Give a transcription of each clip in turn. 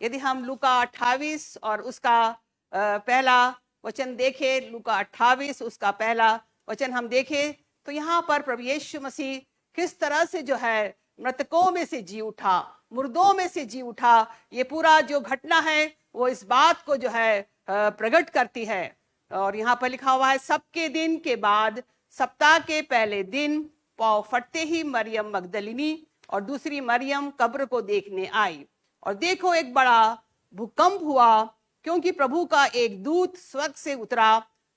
यदि हम लूका 28 और उसका पहला वचन देखे, लूका 28 उसका पहला वचन हम देखें, तो यहाँ पर प्रभु यीशु मसीह किस तरह से जो है मृतकों में से जी उठा, मुर्दों में से जी उठा। ये पूरा जो घटना है वो इस बात को जो है प्रकट करती है। और यहाँ पर लिखा हुआ है, सबके दिन के बाद सप्ताह के पहले दिन पौ फटते ही मरियम मगदलिनी और दूसरी मरियम कब्र को देखने आई, और देखो एक बड़ा भूकंप हुआ, क्योंकि प्रभु का एक दूत स्वर्ग से उतरा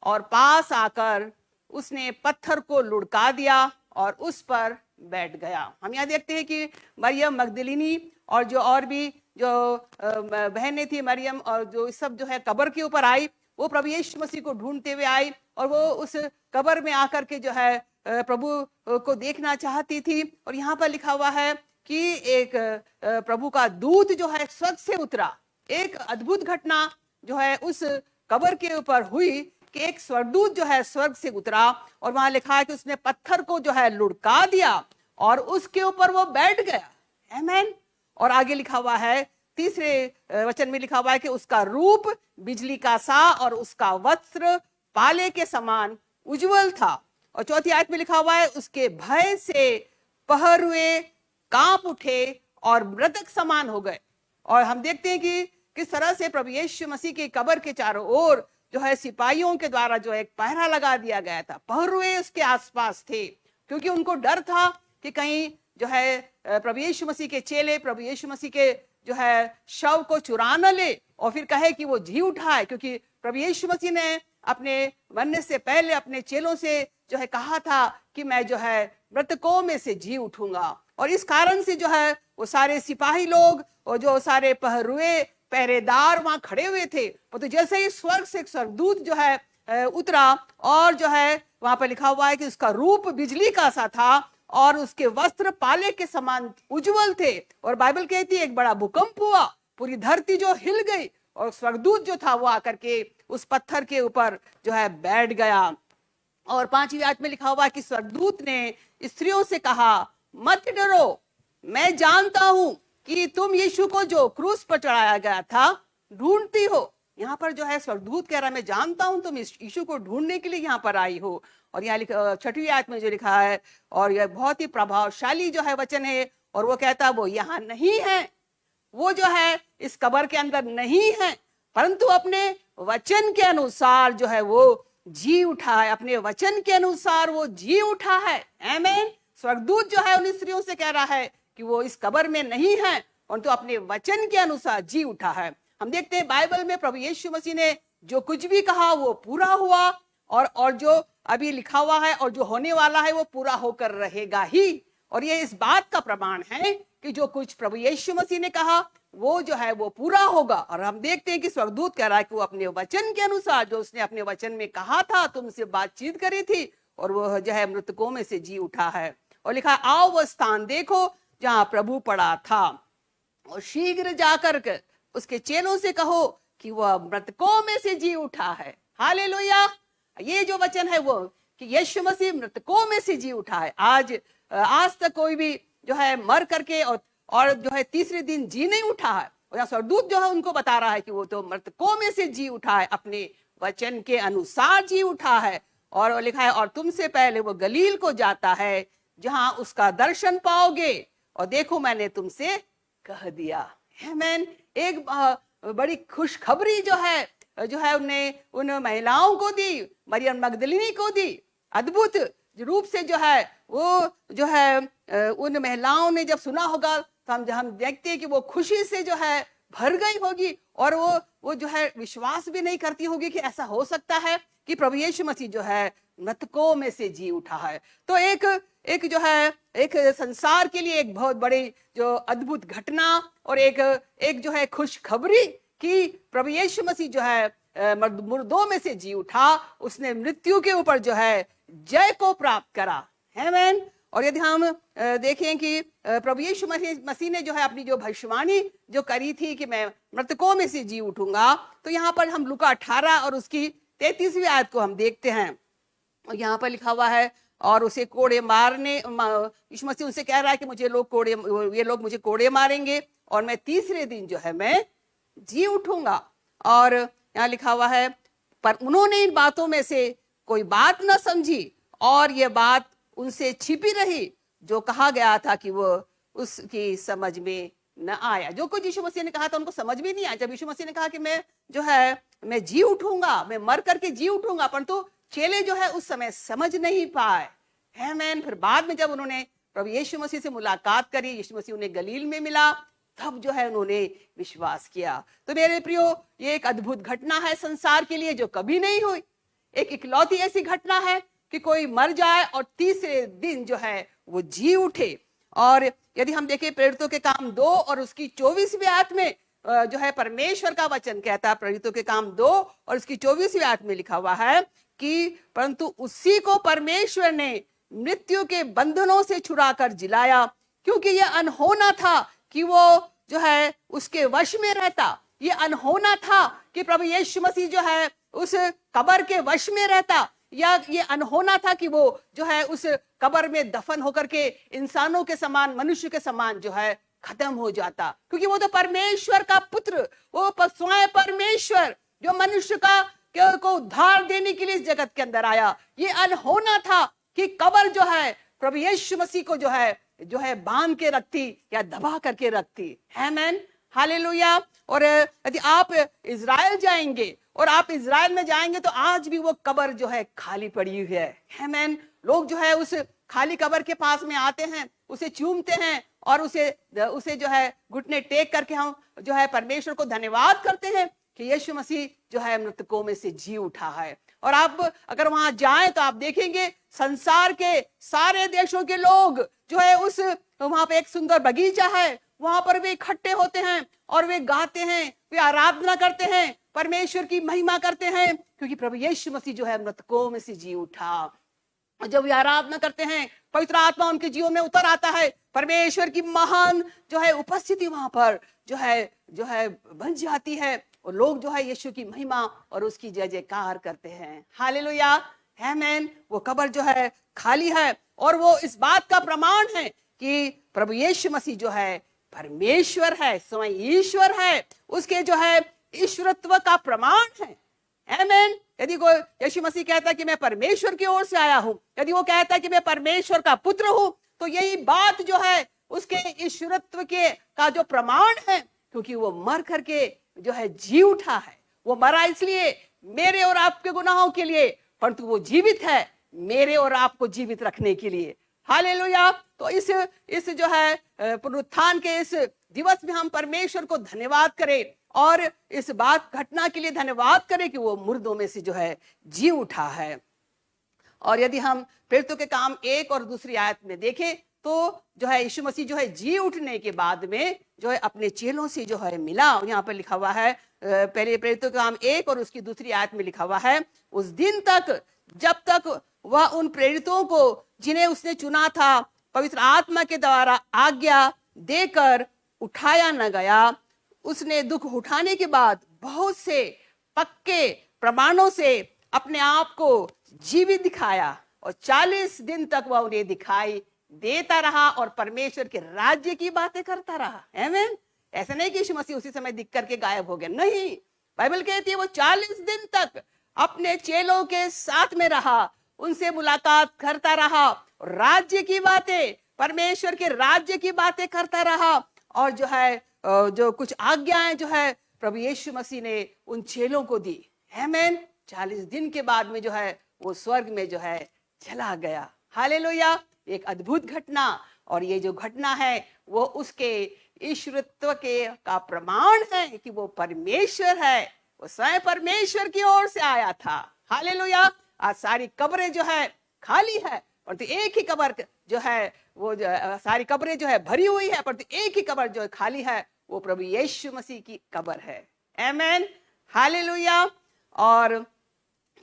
और पास आकर उसने पत्थर को लुढ़का दिया और उस पर बैठ गया। हम यहाँ देखते हैं कि मरियम मगदलिनी और जो और भी जो बहनें थी मरियम, और जो सब जो है कब्र के ऊपर आई, वो प्रभु यीशु मसीह को ढूंढते हुए आई, और वो उस कब्र में आकर के जो है प्रभु को देखना चाहती थी। और यहाँ पर लिखा हुआ है कि एक प्रभु का दूत जो है स्वर्ग से उतरा। एक अद्भुत घटना जो है उस कब्र के ऊपर हुई कि एक स्वर्गदूत जो है स्वर्ग से उतरा, और वहां लिखा है कि उसने पत्थर को जो है लुढ़का दिया और उसके ऊपर वो बैठ गया। आमीन। और आगे लिखा हुआ है, तीसरे वचन में लिखा हुआ है कि उसका रूप बिजली का सा और उसका वस्त्र पाले के समान उज्जवल था। और चौथी आयत में लिखा हुआ है, उसके भय से पहरुए कांप उठे और मृतक समान हो गए। और हम देखते हैं कि किस तरह से प्रभु यीशु मसीह की कब्र के चारों ओर जो है सिपाहियों के द्वारा जो एक पहरा लगा दिया गया था। पहरुए उसके आसपास थे, क्योंकि उनको डर था कि कहीं जो है प्रभु यीशु मसीह के चेले प्रभु यीशु मसीह के जो है शव को चुरा न ले और फिर कहे कि वो जी उठा है। क्योंकि प्रभु यीशु मसीह ने अपने मरने से पहले अपने चेलों से जो है कहा था कि मैं जो है मृतकों में से जी उठूंगा। और इस कारण से जो है वो सारे सिपाही लोग और जो सारे पहरुए पहरेदार वहां खड़े हुए थे। तो जैसे ही स्वर्ग से एक स्वर्गदूत जो है उतरा, और जो है वहां पर लिखा हुआ है कि उसका रूप बिजली का सा था और उसके वस्त्र पाले के समान उज्जवल थे। और बाइबल कहती है एक बड़ा भूकंप हुआ, पूरी धरती जो हिल गई, और स्वर्गदूत जो था वो आकर के उस पत्थर के ऊपर जो है बैठ गया। और 5वीं आयत में लिखा हुआ है कि स्वर्गदूत ने स्त्रियों से कहा, मत डरो, मैं जानता हूं कि तुम यीशु को जो क्रूस पर चढ़ाया गया था ढूंढती हो। यहाँ पर जो है स्वर्गदूत कह रहा है, मैं जानता हूं तुम यीशु को ढूंढने के लिए यहाँ पर आई हो। और यहाँ 6वीं आयत में जो लिखा है, और यह बहुत ही प्रभावशाली जो है वचन है, और वो कहता है वो यहाँ नहीं है, वो जो है इस कब्र के अंदर नहीं है, परंतु अपने वचन के अनुसार जो है वो जी उठा है। अपने वचन के अनुसार वो जी उठा है। आमीन। स्वर्गदूत जो है उन स्त्रियों से कह रहा है कि वो इस कब्र में नहीं है, परंतु अपने वचन के अनुसार जी उठा है। हम देखते हैं बाइबल में प्रभु यीशु मसीह ने जो कुछ भी कहा वो पूरा हुआ, और जो अभी लिखा हुआ है और जो होने वाला है वो पूरा होकर रहेगा ही। और ये इस बात का प्रमाण है कि जो कुछ प्रभु यीशु मसीह ने कहा वो जो है वो पूरा होगा। और हम देखते हैं कि स्वर्गदूत कह रहा है कि वो अपने वचन के अनुसार जो उसने अपने वचन में कहा था, तुमसे बातचीत करी थी, और वो जो है मृतकों में से जी उठा है। और लिखा, आओ वो स्थान देखो जहां प्रभु पड़ा था, और शीघ्र जाकर उसके चेलों से कहो कि वह मृतकों में से जी उठा है। हालेलुया। ये जो वचन है वो कि यीशु मसीह मृतकों में से जी उठा है। आज तक कोई भी जो है मर करके और जो है तीसरे दिन जी नहीं उठा है। और स्वर्गदूत जो है उनको बता रहा है कि वो तो मृतकों में से जी उठा है, अपने वचन के अनुसार जी उठा है। और लिखा है, और तुमसे पहले वो गलील को जाता है जहां उसका दर्शन पाओगे, और देखो मैंने तुमसे कह दिया। आमीन। एक बड़ी खुशखबरी जो है उन्हें उन महिलाओं को दी, मरियम मगदलिनी को दी। अद्भुत रूप से जो है वो जो है उन महिलाओं ने जब सुना होगा तो हम देखते हैं कि वो खुशी से जो है भर गई होगी, और वो जो है विश्वास भी नहीं करती होगी कि ऐसा हो सकता है कि प्रभु यीशु मसीह जो है मृतकों में से जी उठा है। तो एक जो है एक संसार के लिए एक बहुत बड़ी जो अद्भुत घटना और एक जो है खुशखबरी कि प्रभु यीशु मसीह जो है मुर्दों में से जी उठा, उसने मृत्यु के ऊपर जो है जय को प्राप्त करा। आमीन। और यदि हम देखें कि प्रभु यीशु मसीह ने जो है अपनी जो भविष्यवाणी जो करी थी कि मैं मृतकों में से जी उठूंगा, तो यहाँ पर हम लूका 18 और उसकी 33वीं आयत को हम देखते हैं। और यहाँ पर लिखा हुआ है, और उसे कोड़े मारने, यीशु मसीह उनसे कह रहा है कि ये लोग मुझे कोड़े मारेंगे और मैं तीसरे दिन जो है मैं जी उठूंगा। और यहाँ लिखा हुआ है, पर उन्होंने इन बातों में से कोई बात न समझी और ये बात उनसे छिपी रही जो कहा गया था कि वो उसकी समझ में न आया। जो कुछ यीशु मसीह ने कहा था उनको समझ में नहीं आया। जब यीशु मसीह ने कहा कि मैं जी उठूंगा, मैं मर करके जी उठूंगा, परंतु चेले जो है उस समय समझ नहीं पाए। आमीन। फिर बाद में जब उन्होंने प्रभु यीशु मसीह से मुलाकात करी, यीशु मसीह उन्हें गलील में मिला, तब जो है उन्होंने विश्वास किया। तो मेरे प्रियो, ये एक अद्भुत घटना है संसार के लिए जो कभी नहीं हुई। एक इकलौती ऐसी घटना है कि कोई मर जाए और तीसरे दिन जो है वो जी उठे। और यदि हम देखें प्रेरितों के काम 2 और उसकी 24वीं आयत में जो है परमेश्वर का वचन कहता है, प्रेरितों के काम 2 और उसकी 24वीं आयत में लिखा हुआ है कि परंतु उसी को परमेश्वर ने मृत्यु के बंधनों से छुड़ाकर जिलाया, क्योंकि यह अनहोना था कि वो जो है उसके वश में रहता। ये अनहोना था कि प्रभु यीशु मसीह जो है उस कब्र के वश में रहता, या ये अनहोना था कि वो जो है उस कब्र में दफन होकर के इंसानों के समान, मनुष्य के समान जो है खत्म हो जाता। क्योंकि वो तो परमेश्वर का पुत्र, वो स्वयं परमेश्वर जो मनुष्य को उद्धार देने के लिए इस जगत के अंदर आया। ये अनहोना था कि कब्र जो है प्रभु यीशु मसीह को जो है बांध के रखती या दबा करके रखती। आमीन, हालेलुया। और यदि आप इजराइल जाएंगे और आप इजराइल में जाएंगे तो आज भी वो कब्र जो है खाली पड़ी हुई है। आमीन। लोग जो है उस खाली कब्र के पास में आते हैं, उसे चूमते हैं और उसे जो है घुटने टेक करके हम जो है परमेश्वर को धन्यवाद करते हैं कि यीशु मसीह जो है मृतकों में से जी उठा है। और आप अगर वहां जाएं तो आप देखेंगे संसार के सारे देशों के लोग जो है वहां पे एक सुंदर बगीचा है, वहां पर वे इकट्ठे होते हैं और वे गाते हैं, वे आराधना करते हैं, परमेश्वर की महिमा करते हैं, क्योंकि प्रभु यीशु मसीह जो है मृतकों में से जी उठा। और जब वे आराधना करते हैं, पवित्र आत्मा उनके जीवन में उतर आता है, परमेश्वर की महान जो है उपस्थिति वहां पर जो है बन जाती है, और लोग जो है यीशु की महिमा और उसकी जय जयकार करते हैं। हालेलुया, आमीन। वो कब्र जो है खाली है, और वो इस बात का प्रमाण है कि प्रभु यीशु मसीह जो है परमेश्वर है, स्वयं ईश्वर है, उसके जो है ईश्वरत्व का प्रमाण है। आमीन। यदि कोई यीशु मसीह कहता है कि मैं परमेश्वर की ओर से आया हूं, यदि वो कहता है कि मैं परमेश्वर का पुत्र हूं, तो यही बात जो है उसके ईश्वरत्व के का जो प्रमाण है, क्योंकि वो मर करके जो है जी उठा है। वो मरा इसलिए मेरे और आपके गुनाहों के लिए, परंतु वो जीवित है मेरे और आपको जीवित रखने के लिए। हालेलुया। तो इस जो है पुनरुत्थान के इस दिवस में हम परमेश्वर को धन्यवाद करें और इस बात घटना के लिए धन्यवाद करें कि वो मुर्दों में से जो है जी उठा है। और यदि हम प्रेरितों के काम 1 और दूसरी आयत में देखें तो जो है यीशु मसीह जो है जी उठने के बाद में जो है अपने चेलों से जो है मिला। यहाँ पर लिखा हुआ है पहले प्रेरितों के काम 1 और उसकी दूसरी आयत में लिखा हुआ है, उस दिन तक जब तक वह उन प्रेरितों को जिन्हें उसने चुना था पवित्र आत्मा के द्वारा आज्ञा देकर उठाया न गया, उसने दुख उठाने के बाद बहुत से पक्के प्रमाणों से अपने आप को जीवित दिखाया, और 40 दिन तक वह उन्हें दिखाई देता रहा और परमेश्वर के राज्य की बातें करता रहा। आमीन। ऐसा नहीं कि यीशु मसीह उसी समय दिख करके गायब हो गया, नहीं। बाइबल कहती है वो 40 दिन तक अपने चेलों के साथ में रहा, उनसे मुलाकात करता रहा, राज्य की बातें, परमेश्वर के राज्य की बातें करता रहा, और जो है जो कुछ आज्ञाएं जो है प्रभु यीशु मसीह ने उन चेलों को दी। आमीन। 40 दिन के बाद में जो है वो स्वर्ग में जो है चला गया। हालेलुया। एक अद्भुत घटना, और ये जो घटना है वो उसके ईश्वरत्व का प्रमाण है कि वो परमेश्वर है, वो स्वयं परमेश्वर की ओर से आया था। हालेलुया। आज सारी कब्रें जो है खाली है, परंतु एक ही कब्र जो है वो सारी कब्रें जो है भरी हुई है, परंतु एक ही कब्र जो है खाली है, वो प्रभु यीशु मसीह की कब्र है। आमीन, हालेलुया। और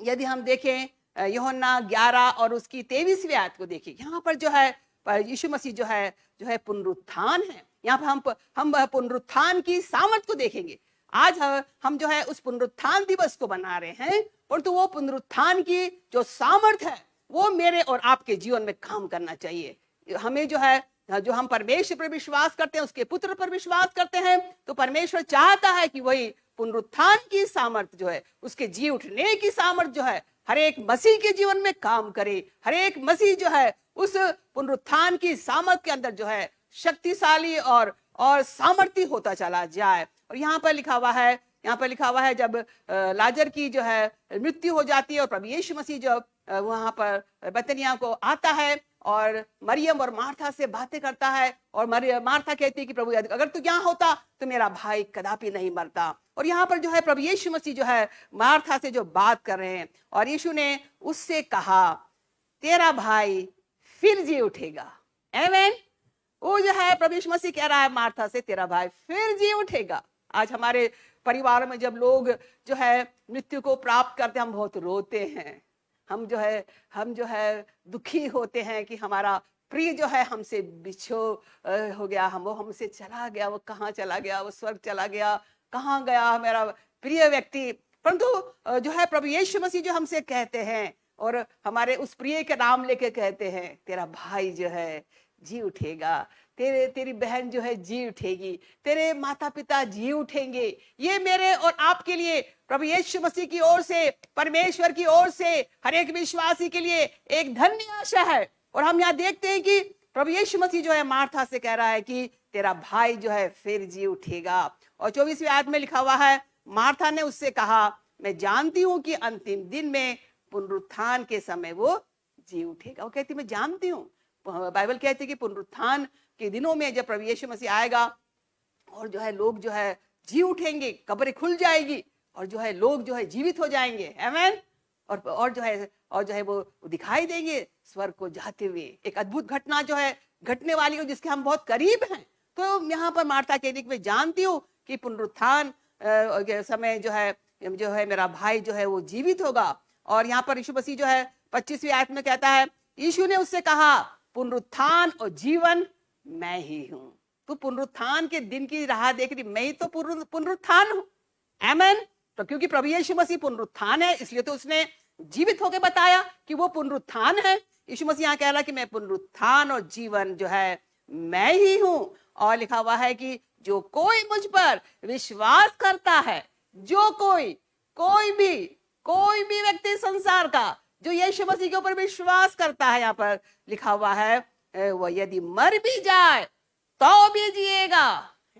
यदि हम देखें यूहन्ना 11 और उसकी 23वीं आयत को देखिए, यहाँ पर जो है यीशु मसीह जो है पुनरुत्थान है। यहाँ पर हम पुनरुत्थान की सामर्थ को देखेंगे। आज हम जो है उस पुनरुत्थान दिवस को बना रहे हैं, परंतु वो पुनरुत्थान की जो सामर्थ है वो मेरे और आपके जीवन में काम करना चाहिए। हमें जो है जो हम परमेश्वर पर विश्वास करते हैं, उसके पुत्र पर विश्वास करते हैं, तो परमेश्वर चाहता है कि वही पुनरुत्थान की सामर्थ्य जो है, उसके जी उठने की सामर्थ्य जो है, हर एक मसीह के जीवन में काम करे। हर एक मसीह जो है उस पुनरुत्थान की सामर्थ्य के अंदर जो है शक्तिशाली और सामर्थ्य होता चला जाए। और यहाँ पर लिखा हुआ है जब लाजर की जो है मृत्यु हो जाती है और प्रभु यीशु मसीह जब वहां पर बेतनिया को आता है और मरियम और मार्था से बातें करता है, और मार्था कहती है कि प्रभु अगर तू यहाँ होता तो मेरा भाई कदापि नहीं मरता। और यहाँ पर जो है प्रभु यीशु मसीह जो है मार्था से जो बात कर रहे हैं, और यीशु ने उससे कहा तेरा भाई फिर जी उठेगा। आमीन। वो जो है प्रभु यीशु मसीह कह रहा है मार्था से, तेरा भाई फिर जी उठेगा। आज हमारे परिवार में जब लोग जो है मृत्यु को प्राप्त करते हैं, हम बहुत रोते हैं, हम जो है दुखी होते हैं कि हमारा प्रिय जो है हमसे बिछो हो गया, वो हमसे चला गया, वो कहाँ चला गया, वो स्वर्ग चला गया, कहाँ गया मेरा प्रिय व्यक्ति। परंतु जो है प्रभु यीशु मसीह जो हमसे कहते हैं और हमारे उस प्रिय के नाम लेके कहते हैं, तेरा भाई जो है जी उठेगा, तेरी बहन जो है जी उठेगी, तेरे माता पिता जी उठेंगे। ये मेरे और आपके लिए प्रभु यीशु मसीह की ओर से, परमेश्वर की ओर से हर एक विश्वासी के लिए एक धन्य आशा है। और हम यहाँ देखते हैं कि प्रभु यीशु मसीह जो है मार्था से कह रहा है कि तेरा भाई जो है फिर जी उठेगा। और 24वीं आयत में लिखा हुआ है, मार्था ने उससे कहा मैं जानती हूँ कि अंतिम दिन में पुनरुत्थान के समय वो जी उठेगा। वो कहती मैं जानती हूँ, बाइबल कहती है कि पुनरुत्थान के दिनों में जब प्रभु यीशु मसीह आएगा और जो है लोग जो है जी उठेंगे, कब्रें खुल जाएगी और जो है लोग जो है जीवित हो जाएंगे। आमीन। और जो है वो दिखाई देंगे स्वर्ग को जाते हुए। एक अद्भुत घटना जो है घटने वाली हो, जिसके हम बहुत करीब हैं। तो यहाँ पर मार्था कहती है मैं जानती हूँ कि पुनरुत्थान के समय जो है मेरा भाई जो है वो जीवित होगा। और यहाँ पर यीशु मसीह जो है 25वीं आयत में कहता है, यीशु ने उससे कहा पुनरुत्थान और जीवन मैं ही हूं। तो पुनरुत्थान के दिन की राह देख रही, मैं ही तो पुनरुत्थान हूं। आमीन। तो क्योंकि प्रभु यीशु मसीह पुनरुत्थान है, इसलिए तो उसने जीवित होकर बताया कि वो पुनरुत्थान है। यीशु मसीह यहाँ कह रहा कि मैं पुनरुत्थान और जीवन जो है मैं ही हूं। और लिखा हुआ है कि जो कोई मुझ पर विश्वास करता है, जो कोई भी व्यक्ति संसार का जो यीशु मसीह के ऊपर विश्वास करता है, यहाँ पर लिखा हुआ है वो यदि मर भी जाए तो भी जिएगा।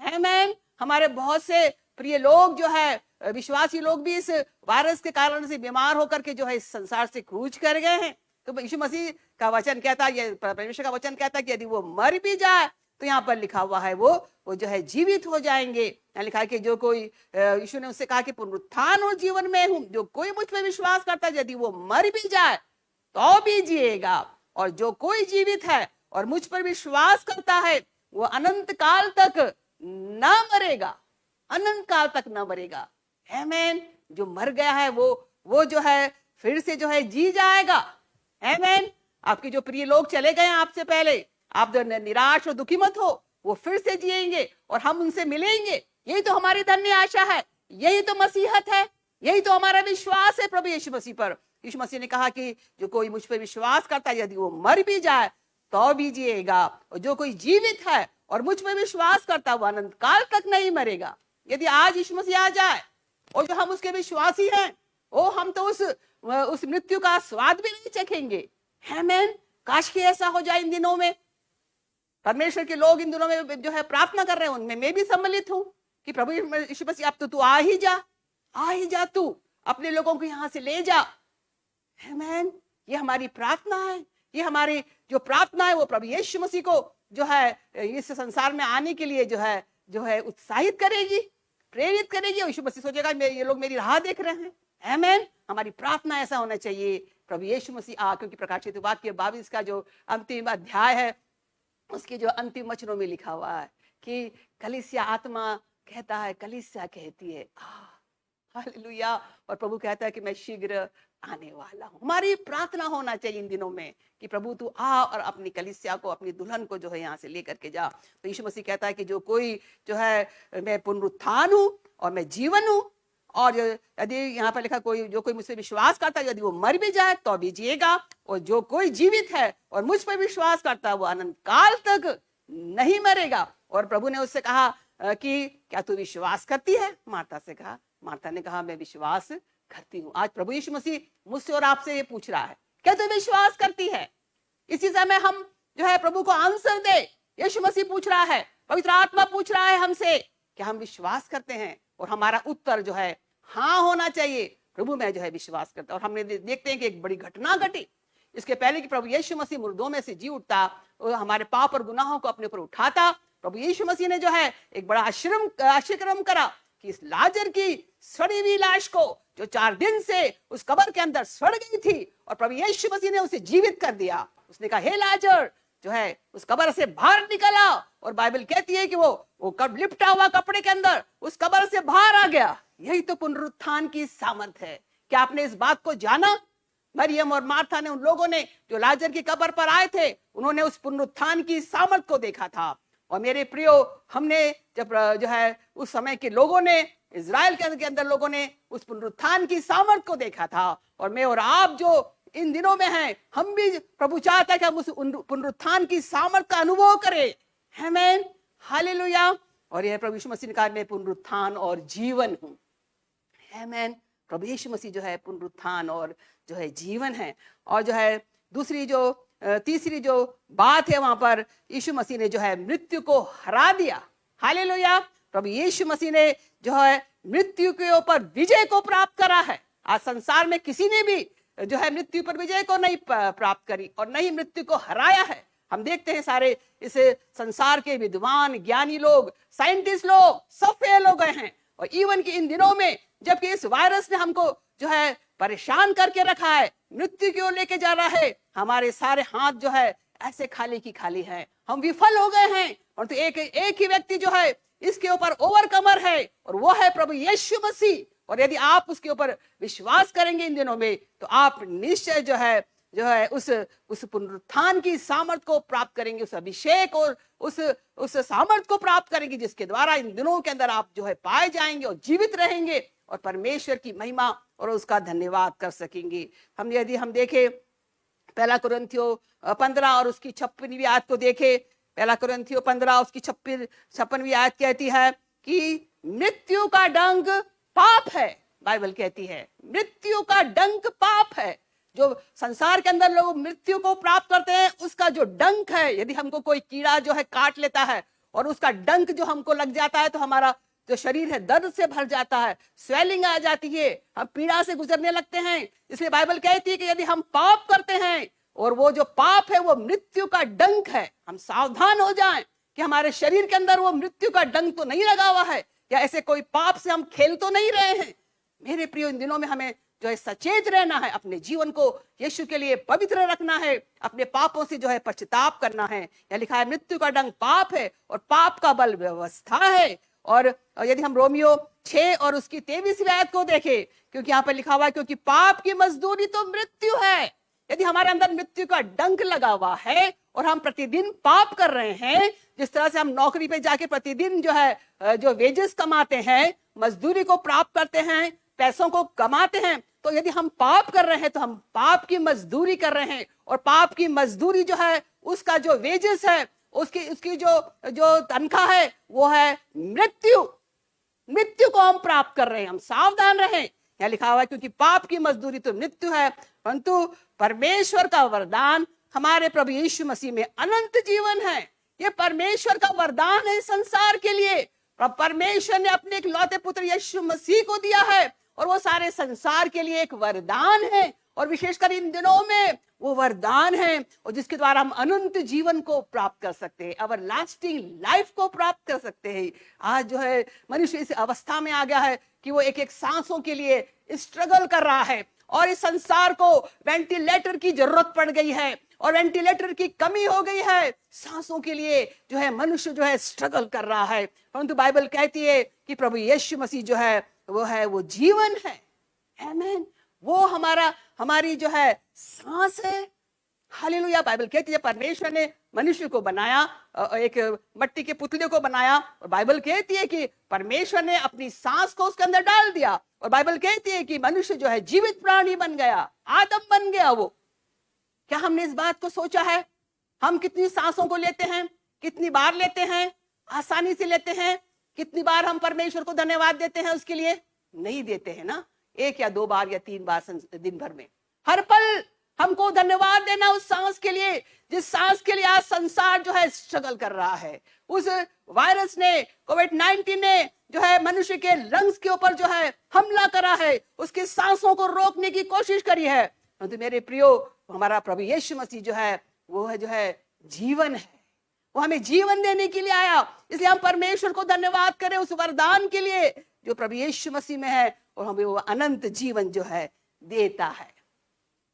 आमीन। हमारे बहुत से प्रिय लोग जो है विश्वासी लोग भी इस वायरस के कारण से बीमार होकर के जो है इस संसार से कूच कर गए हैं। तो यीशु मसीह का वचन कहता है, परमेश्वर का वचन कहता है कि यदि वो मर भी जाए तो यहाँ पर लिखा हुआ है वो जो है जीवित हो जाएंगे। यहाँ लिखा है कि जो कोई, यीशु ने उससे कहा कि पुनरुत्थान और जीवन में हूं, जो कोई मुझ पर विश्वास करता है यदि वो मर भी जाए तो भी जिएगा। और जो कोई जीवित है और मुझ पर विश्वास करता है वो अनंत काल तक न मरेगा, अनंत काल तक न मरेगा। आमीन। जो मर गया है वो जो है फिर से जो है जी जाएगा। आमीन। आपके जो प्रिय लोग चले गए आपसे पहले, आप जो निराश और दुखी मत हो, वो फिर से जिएंगे और हम उनसे मिलेंगे। यही तो हमारी धन्य आशा है, यही तो मसीहत है, यही तो हमारा विश्वास है प्रभु यीशु मसीह पर। यीशु मसीह ने कहा कि जो कोई मुझ पर विश्वास करता है यदि वो मर भी जाए तो भी जिएगा। और जो कोई जीवित है और मुझ पर विश्वास करता है वो अनंत काल तक नहीं मरेगा। यदि आज यीशु मसीह आ जाए और जो हम उसके विश्वासी हैं, हम तो उस मृत्यु का स्वाद भी नहीं चखेंगे। आमीन। काश कि ऐसा हो जाए इन दिनों में। परमेश्वर के लोग इन दिनों में जो है प्रार्थना कर रहे हैं, उनमें मैं भी सम्मिलित हूं कि प्रभु यीशु मसीह अब तो तू आ ही जा, तू अपने लोगों को यहां से ले जा। आमीन। ये हमारी प्रार्थना है, ये हमारी जो प्रार्थना है वो प्रभु यीशु मसीह को जो है इस संसार में आने के लिए जो है उत्साहित करेगी, प्रेरित करेगी। यीशु मसीह सोचेगा ये लोग मेरी राह देख रहे हैं। आमीन। हमारी प्रार्थना ऐसा होना चाहिए, प्रभु यीशु मसीह आ। क्योंकि प्रकाशित वाक्य 22 का जो अंतिम अध्याय है उसके जो अंतिम वचनों में लिखा हुआ है कि कलीसिया आत्मा कहता है, कलीसिया कहती है हालेलुया। और प्रभु कहता है कि मैं शीघ्र आने वाला हूं। हमारी प्रार्थना होना चाहिए इन दिनों में कि प्रभु तू आ और अपनी कलीसिया को, अपनी दुल्हन को जो है यहाँ से लेकर के जा। तो यीशु मसीह कहता है कि जो कोई जो है मैं पुनरुत्थान हूं और मैं जीवन हूं। और यदि यहाँ पर लिखा जो कोई मुझसे विश्वास करता है यदि वो मर भी जाए तो भी जिएगा। और जो कोई जीवित है और मुझ पर विश्वास करता है वो अनंत काल तक नहीं मरेगा। और प्रभु ने उससे कहा कि क्या तू विश्वास करती है? मार्था से कहा, मार्था ने कहा मैं विश्वास करती हूँ। आज प्रभु यीशु मसीह मुझसे और आपसे ये पूछ रहा है, क्या तू विश्वास करती है? इसी समय हम जो है प्रभु को आंसर दे। यीशु मसीह पूछ रहा है, पवित्र आत्मा पूछ रहा है हमसे, क्या हम विश्वास करते हैं? और हमारा उत्तर जो है हाँ होना चाहिए। प्रभु मैं जो है विश्वास करता। और हमने देखते हैं कि एक बड़ी घटना घटी। इसके पहले कि प्रभु यीशु मसीह मुर्दों में से जी उठता, हमारे पाप और गुनाहों को अपने ऊपर उठाता, प्रभु यीशु मसीह ने जो है एक बड़ा आश्चर्यक्रम करा कि इस लाजर की सड़ी हुई लाश को, जो 4 दिन से उस कब्र के अंदर सड़ गई थी, और प्रभु यीशु मसीह ने उसे जीवित कर दिया। उसने कहा हे लाजर जो है उस कब्र से बाहर निकला। और बाइबल कहती है कि वो कब लिपटा हुआ कपड़े के अंदर उस कब्र से बाहर आ गया। यही तो पुनरुत्थान की सामर्थ है। क्या आपने इस बात को जाना? मरियम और मार्था ने, उन लोगों ने जो लाजर की कब्र पर आए थे, उन्होंने उस पुनरुत्थान की सामर्थ को देखा था। और मेरे प्रियो, हमने जब जो है उस समय के लोगों ने, इजराइल के अंदर लोगों ने उस पुनरुत्थान की सामर्थ को देखा था। और मैं और आप जो इन दिनों में हैं, हम भी, प्रभु चाहता है कि हम उस पुनरुत्थान की सामर्थ का अनुभव करें। आमीन, हालेलुया। और यह प्रभु यीशु मसीह ने कहा मैं पुनरुत्थान और जीवन हूं। आमीन। प्रभु यीशु मसीह जो है पुनरुत्थान और जो है जीवन है। और जो है तीसरी जो बात है, वहां पर यीशु मसीह ने जो है मृत्यु को हरा दिया। हालेलुया। प्रभु यीशु मसीह ने जो है मृत्यु के ऊपर विजय को प्राप्त करा है। आज संसार में किसी ने भी जो है मृत्यु पर विजय को नहीं प्राप्त करी और नहीं मृत्यु को हराया है। हम देखते हैं सारे इस संसार के विद्वान, ज्ञानी लोग, साइंटिस्ट लोग सब फेल हो गए हैं। और इवन कि इन दिनों में जबकि इस वायरस ने हमको जो है परेशान करके रखा है, मृत्यु की ओर लेके जा रहा है, हमारे सारे हाथ जो है ऐसे खाली की खाली है। हम विफल हो गए हैं। और तो एक ही व्यक्ति जो है इसके ऊपर ओवरकमर है, और वो है प्रभु यीशु मसीह। और यदि आप उसके ऊपर विश्वास करेंगे इन दिनों में, तो आप निश्चय जो है उस पुनरुत्थान की सामर्थ को प्राप्त करेंगे, उस अभिषेक और उस सामर्थ को प्राप्त करेंगे, जिसके द्वारा इन दिनों के अंदर आप जो है पाए जाएंगे और जीवित रहेंगे और परमेश्वर की महिमा और उसका धन्यवाद कर सकेंगे। यदि हम देखें 1 कुरिन्थियों 15 और उसकी 56वीं आयत को देखें, 1 कुरिन्थियों 15 उसकी 56वीं आयत कहती है कि मृत्यु का डंक पाप है। बाइबल कहती है मृत्यु का डंक पाप है। जो संसार के अंदर लोग मृत्यु को प्राप्त करते हैं, उसका जो डंक है, यदि हमको कोई कीड़ा जो है काट लेता है और उसका डंक जो हमको लग जाता है, तो हमारा जो शरीर है दर्द से भर जाता है, स्वेलिंग आ जाती है, हम पीड़ा से गुजरने लगते हैं। इसलिए बाइबल कहती है कि यदि हम पाप करते हैं और वो जो पाप है वो मृत्यु का डंक है, हम सावधान हो जाएं कि हमारे शरीर के अंदर वो मृत्यु का डंक तो नहीं लगा हुआ है, या ऐसे कोई पाप से हम खेल तो नहीं रहे हैं। मेरे प्रियो, इन दिनों में हमें जो है सचेत रहना है, अपने जीवन को यीशु के लिए पवित्र रखना है, अपने पापों से जो है पश्चाताप करना है। यह लिखा है मृत्यु का डंक पाप है और पाप का बल व्यवस्था है। और यदि हम रोमियो 6 और उसकी 23वीं आयत को देखें, क्योंकि यहाँ पर लिखा हुआ है क्योंकि पाप की मजदूरी तो मृत्यु है। यदि हमारे अंदर मृत्यु का डंक लगा हुआ है और हम प्रतिदिन पाप कर रहे हैं, जिस तरह से हम नौकरी पे जाके प्रतिदिन जो है जो वेजेस कमाते हैं, मजदूरी को प्राप्त करते हैं, पैसों को कमाते हैं, तो यदि हम पाप कर रहे हैं तो हम पाप की मजदूरी कर रहे हैं। और पाप की मजदूरी जो है उसका जो वेजेस है, उसकी जो तनख्वाह है वो है मृत्यु। मृत्यु को हम प्राप्त कर रहे हैं। हम सावधान रहें। यहाँ लिखा हुआ है क्योंकि पाप की मजदूरी तो मृत्यु है, परंतु परमेश्वर का वरदान हमारे प्रभु यीशु मसीह में अनंत जीवन है। ये परमेश्वर का वरदान है संसार के लिए। परमेश्वर ने अपने एक लौते पुत्र यीशु मसीह को दिया है और वो सारे संसार के लिए एक वरदान है। और विशेषकर इन दिनों में वो वरदान है और जिसके द्वारा हम अनंत जीवन को प्राप्त कर सकते हैं, एवर लास्टिंग लाइफ को प्राप्त कर सकते हैं। आज जो है मनुष्य इस अवस्था में आ गया है कि वो एक एक सांसों के लिए स्ट्रगल कर रहा है और इस संसार को वेंटिलेटर की जरूरत पड़ गई है और वेंटिलेटर की कमी हो गई है। सांसों के लिए जो है मनुष्य जो है स्ट्रगल कर रहा है, परंतु बाइबल कहती है कि प्रभु यीशु मसीह जो है वो जीवन है। आमीन। वो हमारी जो है सांस है। हालेलुया। बाइबल कहती है परमेश्वर ने मनुष्य को बनाया, एक मिट्टी के पुतले को बनाया, और बाइबल कहती है कि परमेश्वर ने अपनी सांस को उसके अंदर डाल दिया और बाइबल कहती है कि मनुष्य जो है जीवित प्राणी बन गया, आदम बन गया वो। क्या हमने इस बात को सोचा है? हम कितनी सांसों को लेते हैं? कितनी बार लेते हैं? आसानी से लेते हैं। कितनी बार हम परमेश्वर को धन्यवाद देते हैं उसके लिए? नहीं देते हैं ना, 1 या 2 बार या 3 बार दिन भर में। हर पल हमको धन्यवाद देना उस सांस के लिए, जिस सांस के लिए आज संसार जो है स्ट्रगल कर रहा है। उस वायरस ने, कोविड-19 ने जो है मनुष्य के लंग्स के ऊपर जो है हमला करा है, उसकी सांसों को रोकने की कोशिश करी है। तो मेरे प्रियो, हमारा प्रभु यीशु मसीह जो है वो है जो है जीवन है, वो हमें जीवन देने के लिए आया। इसलिए हम परमेश्वर को धन्यवाद करें उस वरदान के लिए जो प्रभु यीशु मसीह में है, और हमें वो अनंत जीवन जो है देता है।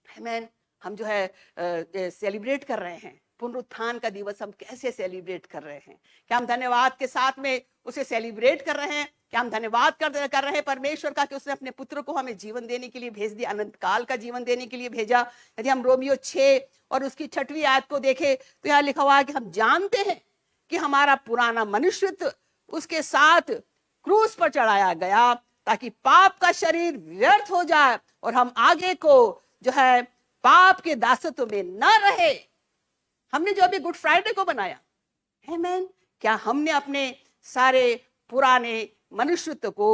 आमीन। हम जो है सेलिब्रेट कर रहे हैं पुनरुत्थान का दिवस। हम कैसे सेलिब्रेट कर रहे हैं? क्या हम धन्यवाद के साथ में उसे सेलिब्रेट कर रहे हैं? क्या हम धन्यवाद कर रहे हैं परमेश्वर का कि उसने अपने पुत्र को हमें जीवन देने के लिए भेज दिया, अनंत काल का जीवन देने के लिए भेजा? यदि हम रोमियो 6 और उसकी 6वीं आयत को देखें तो यहाँ लिखा हुआ है कि हम जानते हैं कि हमारा पुराना मनुष्यत्व उसके साथ क्रूस पर चढ़ाया गया ताकि पाप का शरीर व्यर्थ हो जाए और हम आगे को जो है पाप के दासत्व में न रहे। हमने जो अभी गुड फ्राइडे को बनाया, आमीन, क्या हमने अपने सारे पुराने मनुष्यत्व को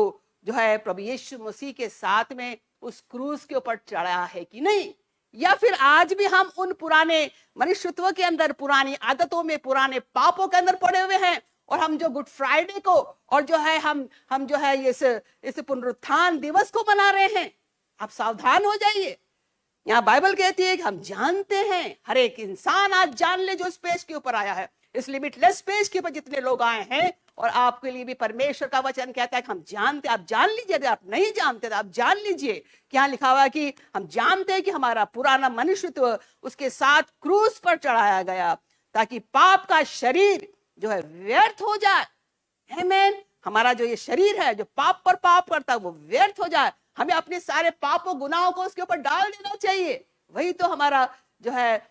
जो है प्रभु यीशु मसीह के साथ में उस क्रूस के ऊपर चढ़ाया है कि नहीं? या फिर आज भी हम उन पुराने मनुष्यत्व के अंदर, पुरानी आदतों में, पुराने पापों के अंदर पड़े हुए हैं, और हम जो गुड फ्राइडे को और जो है हम जो है इस पुनरुत्थान दिवस को मना रहे हैं? आप सावधान हो जाइए। यहाँ बाइबल कहती है कि हम जानते हैं, हर एक इंसान आज जान ले जो इस पेज के ऊपर आया है, इस लिमिटलेस पेज के ऊपर जितने लोग आए हैं, और आपके लिए भी परमेश्वर का वचन कहता है कि हम जानते, आप जान लीजिए। यदि आप नहीं जानते तो आप जान लीजिए कि यहाँ लिखा हुआ है कि हम जानते हैं कि हमारा पुराना मनुष्यत्व उसके साथ क्रूस पर चढ़ाया गया ताकि पाप का शरीर जो है व्यर्थ हो जाए। आमीन। हमारा जो ये शरीर है जो पाप पर पाप करता है वो व्यर्थ हो जाए। हमें अपने सारे पापों गुनाहों को उसके ऊपर डाल देना चाहिए। वही तो हमारा जो है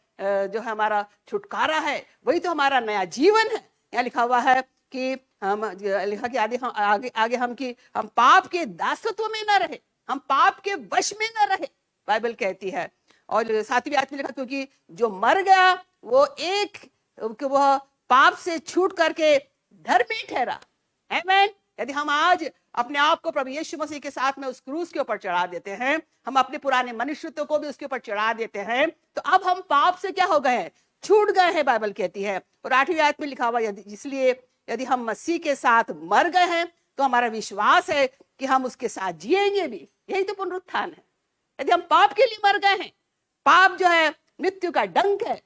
हमारा छुटकारा है, वही तो हमारा नया जीवन है। यहाँ लिखा हुआ है कि हम लिखा कि आगे हम कि हम पाप के दासत्व में न रहे, हम पाप के वश में न रहे, बाइबल कहती है। और 7वीं आयत में लिखा क्योंकि जो मर गया वो वह पाप से छूट करके धर्मी ठहरा। आमीन। यदि हम आज अपने आप को प्रभु यीशु मसीह के साथ में उस क्रूस के ऊपर चढ़ा देते हैं, हम अपने पुराने मनुष्यत्व को भी उसके ऊपर चढ़ा देते हैं, तो अब हम पाप से क्या हो गए हैं? छूट गए हैं, बाइबल कहती है। और 8वीं आयत में लिखा हुआ इसलिए यदि हम मसीह के साथ मर गए हैं तो हमारा विश्वास है कि हम उसके साथ जिएंगे भी। यही तो पुनरुत्थान है। यदि हम पाप के लिए मर गए हैं, पाप जो है मृत्यु का डंक है,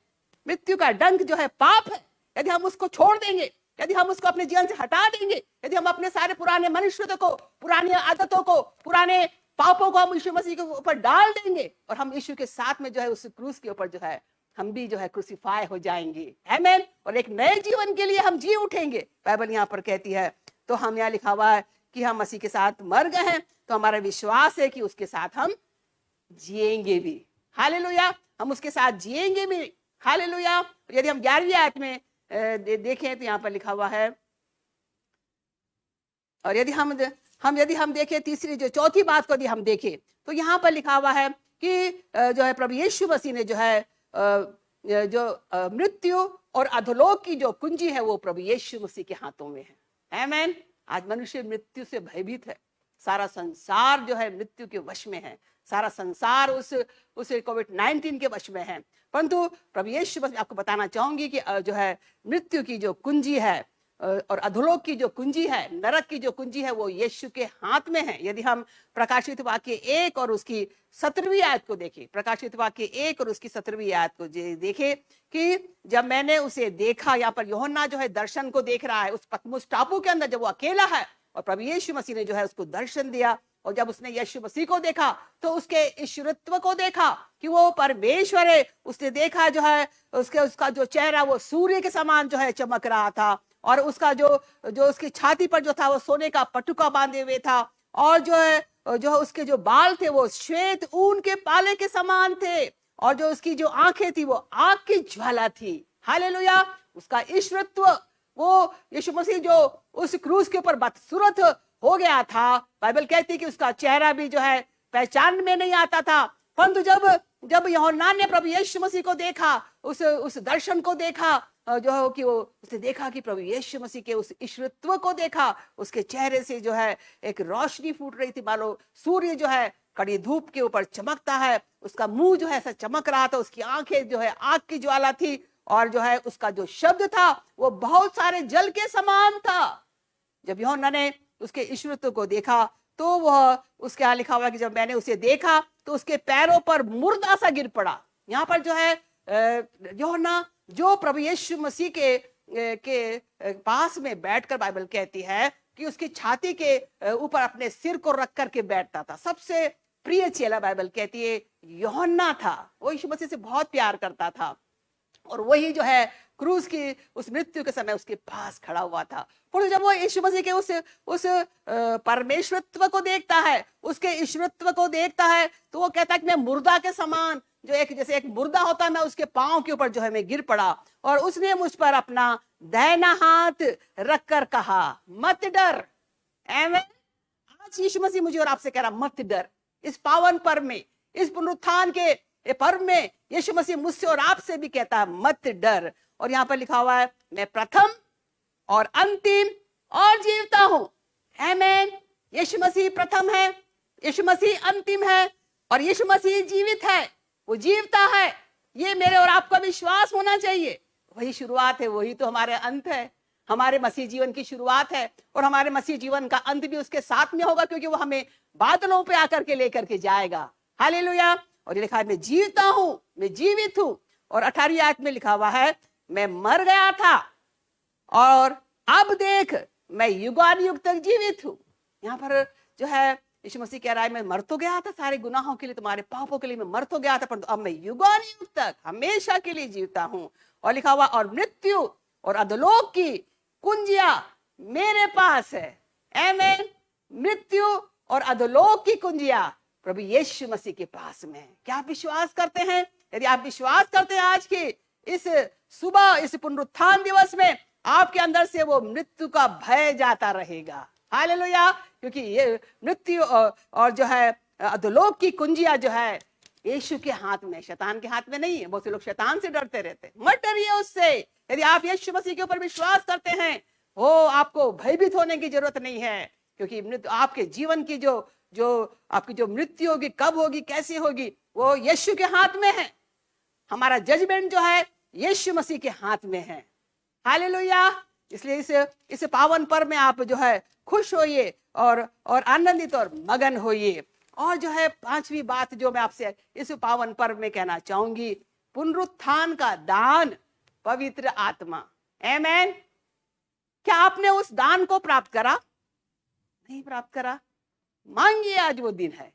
मृत्यु का डंक जो है पाप है, यदि हम उसको छोड़ देंगे, यदि हम उसको अपने जीवन से हटा देंगे, यदि हम अपने सारे पुराने मनुष्यत्व को, पुरानी आदतों को, पुराने पापों को हम यीशु मसीह के ऊपर डाल देंगे, और हम यीशु के साथ में जो है उस क्रूस के ऊपर जो है हम भी जो है क्रूसिफाई हो जाएंगे। आमीन। और एक नए जीवन के लिए हम जी उठेंगे, बाइबल यहाँ पर कहती है। तो हम यहाँ लिखा हुआ है कि हम मसीह के साथ मर गए हैं, तो हमारा विश्वास है कि उसके साथ हम जिएंगे भी। हालेलुया। हम उसके साथ जिएंगे भी। हालेलुया। यदि हम 11वीं आयत में देखें तो यहाँ पर लिखा हुआ है, और यदि हम देखें तीसरी जो चौथी बात को यदि हम देखें तो यहाँ पर लिखा हुआ है कि जो है प्रभु यीशु मसीह ने जो है मृत्यु और अधोलोक की जो कुंजी है वो प्रभु यीशु मसीह के हाथों में है। आमीन। आज मनुष्य मृत्यु से भयभीत है, सारा संसार जो है मृत्यु के वश में है, सारा संसार उस कोविड-19 के वश में है। परंतु प्रभु यीशु मसीह, आपको बताना चाहूंगी कि जो है मृत्यु की जो कुंजी है और अधोलोक की जो कुंजी है, नरक की जो कुंजी है, वो यीशु के हाथ में है। यदि हम प्रकाशित वाक्य 1 और उसकी 17वीं आयत को देखें, प्रकाशित वाक्य 1 और उसकी 17वीं आयत को देखें कि जब मैंने उसे देखा, यहाँ पर यूहन्ना जो है दर्शन को देख रहा है उस पतमुस टापू के अंदर, जब वो अकेला है, और प्रभु यीशु मसीह ने जो है उसको दर्शन दिया, और जब उसने यीशु मसीह को देखा तो उसके ईश्वरत्व को देखा कि वो परमेश्वर है। उसने देखा जो है उसका जो चेहरा वो सूर्य के समान जो है चमक रहा था, और उसका जो उसकी छाती पर जो था वो सोने का पटुका बांधे हुए था, और जो उसके जो बाल थे वो श्वेत ऊन के पाले के समान थे, और जो उसकी जो आंखें थी वो आग की ज्वाला थी। हालेलुया। उसका ईश्वरत्व, वो यीशु मसीह जो उस क्रूस के ऊपर बदसूरत हो गया था, बाइबल कहती है कि उसका चेहरा भी जो है पहचान में नहीं आता था। परंतु जब यूहन्ना ने प्रभु यीशु मसीह को देखा, उस दर्शन को देखा, जो है कि वो उसने देखा कि प्रभु यीशु मसीह के उस ईश्वरत्व को देखा, उसके चेहरे से जो है एक रोशनी फूट रही थी, मानो सूर्य जो है कड़ी धूप के ऊपर चमकता है, उसका मुंह जो है ऐसा चमक रहा था, उसकी आंखें जो है आग की ज्वाला थी, और जो है उसका जो शब्द था वो बहुत सारे जल के समान था। जब यूहन्ना ने उसके ईश्वरत्व को देखा तो वह, उसके यहाँ लिखा हुआ कि जब मैंने उसे देखा तो उसके पैरों पर मुर्दा सा गिर पड़ा। यहाँ पर जो है यूहन्ना जो प्रभु यीशु मसीह के पास में बैठकर बाइबल कहती है कि उसकी छाती के ऊपर अपने सिर को रख करके बैठता था। सबसे प्रिय चेला बाइबल कहती है यूहन्ना था, वो यीशु मसीह से बहुत प्यार करता था, और वही जो है क्रूस की उस मृत्यु के समय उसके पास खड़ा हुआ था। पर जब वो यीशु मसीह के उस परमेश्वरत्व को देखता है, उसके ईश्वरत्व को देखता है, तो वो कहता है कि मैं मुर्दा के समान, जो एक जैसे एक मुर्दा होता है, मैं उसके पांव के ऊपर जो है मैं गिर पड़ा, और उसने मुझ पर अपना दाहिना हाथ रखकर कहा मत डर। आज यीशु मसीह मुझे और आपसे कह रहा मत डर। इस पावन पर्व में, इस पुनरुत्थान के पर्व में यीशु मसीह मुझसे और आपसे भी कहता है मत डर। और यहाँ पर लिखा हुआ है मैं प्रथम और अंतिम और जीवता हूं। आमीन। यीशु मसीह प्रथम है, यीशु मसीह अंतिम है, और यीशु मसीह जीवित है, वो जीवता है। ये मेरे और आपका विश्वास होना चाहिए। वही शुरुआत है, वही तो हमारे अंत है। हमारे मसीह जीवन की शुरुआत है और हमारे मसीह जीवन का अंत भी उसके साथ में होगा, क्योंकि वो हमें बादलों पे आकर के लेकर के जाएगा। हालेलुया। और ये लिखा है मैं जीवता हूं, मैं जीवित हूं। और 18वीं आयत में लिखा हुआ है मैं मर गया था और अब देख मैं युगानुयुग तक जीवित हूं। यहाँ पर जो है यीशु मसीह कह रहा है मैं मर तो गया था सारे गुनाहों के लिए, तुम्हारे पापों के लिए मैं मर तो गया था, परंतु अब मैं युगानुयुग तक हमेशा के लिए जीवता हूं। और लिखा हुआ और मृत्यु और अधोलोक की कुंजियां मेरे पास है। आमीन। मृत्यु और अधोलोक की कुंजियां प्रभु यीशु मसीह के पास में है। क्या आप विश्वास करते हैं? यदि आप विश्वास करते हैं आज के इस सुबह, इस पुनरुत्थान दिवस में आपके अंदर से वो मृत्यु का भय जाता रहेगा। हालेलुया। क्योंकि ये मृत्यु और जो है अधोलोक की कुंजियां जो है यीशु के हाथ में, शैतान के हाथ में नहीं है। बहुत से लोग शैतान से डरते रहते, मत डरिए उससे। यदि आप यीशु मसीह के ऊपर विश्वास करते हैं, वो आपको भयभीत होने की जरूरत नहीं है, क्योंकि मृत्यु आपके जीवन की जो आपकी जो मृत्यु होगी, कब होगी, कैसी होगी, वो यीशु के हाथ में है। हमारा जजमेंट जो है यीशु मसीह के हाथ में है। हालेलुया। इसलिए इस पावन पर्व में आप जो है खुश होइए और आनंदित और मगन होइए। और जो है 5वीं बात जो मैं आपसे इस पावन पर्व में कहना चाहूंगी, पुनरुत्थान का दान पवित्र आत्मा। आमीन। क्या आपने उस दान को प्राप्त करा? नहीं प्राप्त करा? मांगिए, आज वो दिन है।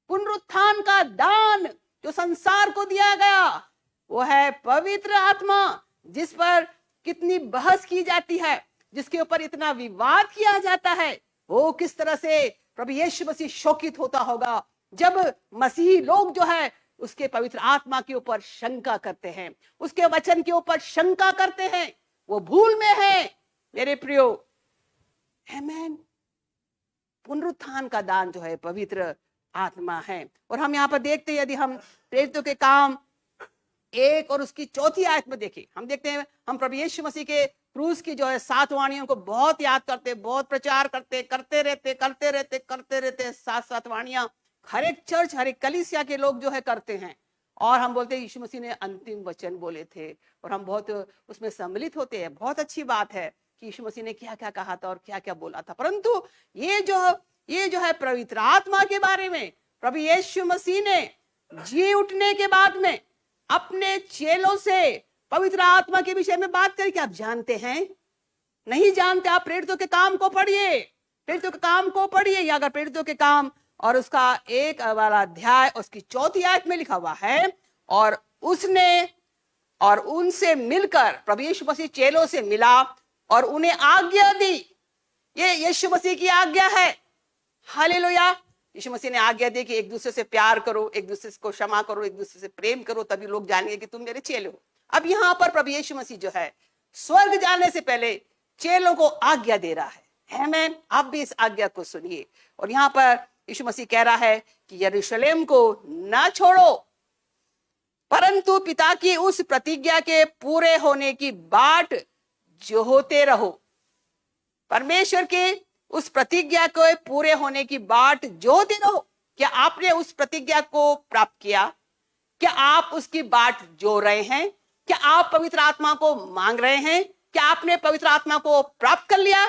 पुनरुत्थान का दान जो संसार को दिया गया वो है पवित्र आत्मा, जिस पर कितनी बहस की जाती है, जिसके ऊपर इतना विवाद किया जाता है। वो किस तरह से प्रभु यीशु मसीह शोकित होता होगा जब मसीही लोग जो है उसके पवित्र आत्मा के ऊपर शंका करते हैं, उसके वचन के ऊपर शंका करते हैं। वो भूल में है मेरे प्रियो। आमीन। पुनरुत्थान का दान जो है पवित्र आत्मा है। और हम यहाँ पर देखते हैं, यदि हम प्रेरितों के काम 1 और उसकी 4वीं आयत में देखें, हम देखते हैं हम प्रभु यीशु मसीह के क्रूस की जो है 7 वाणियों को बहुत याद करते, बहुत प्रचार करते रहते 7 वाणियां हर एक चर्च, हर एक कलीसिया के लोग जो है करते हैं। और हम बोलते हैं यीशु मसीह ने अंतिम वचन बोले थे, और हम बहुत उसमें सम्मिलित होते हैं। बहुत अच्छी बात है कि यीशु मसीह ने क्या क्या कहा था और क्या क्या बोला था। परंतु ये जो है पवित्र आत्मा के बारे में प्रभु यीशु मसीह ने जी उठने के बाद में अपने चेलों से पवित्र आत्मा के विषय में बात करी। क्या आप जानते हैं? नहीं जानते? आप प्रेरितों के काम को पढ़िए, प्रेरितों के काम को पढ़िए। या अगर प्रेरितों के काम और उसका 1 वाला अध्याय उसकी 4वीं आयत में लिखा हुआ है, और उसने और उनसे मिलकर प्रभु यीशु मसीह चेलों से मिला और उन्हें आज्ञा दी। ये यीशु मसीह की आज्ञा है। हालेलुया। यीशु मसीह ने आज्ञा दी कि एक दूसरे से प्यार करो, एक दूसरे को क्षमा करो, एक दूसरे से प्रेम करो, तभी लोग जानेंगे कि तुम मेरे चेले हो। अब यहाँ पर प्रभु यीशु मसीह जो है स्वर्ग जाने से पहले चेलों को आज्ञा दे रहा है। आमीन। आप भी इस आज्ञा को सुनिए। और यहाँ पर यीशु मसीह कह रहा है कि यरूशलेम को ना छोड़ो, परंतु पिता की उस प्रतिज्ञा के पूरे होने की बाट जो होते रहो। परमेश्वर के उस प्रतिज्ञा को पूरे होने की बाट जो होते रहो। क्या आपने उस प्रतिज्ञा को प्राप्त किया? क्या आप उसकी बाट जो रहे हैं? क्या आप पवित्र आत्मा को मांग रहे हैं? क्या आपने पवित्र आत्मा को प्राप्त कर लिया?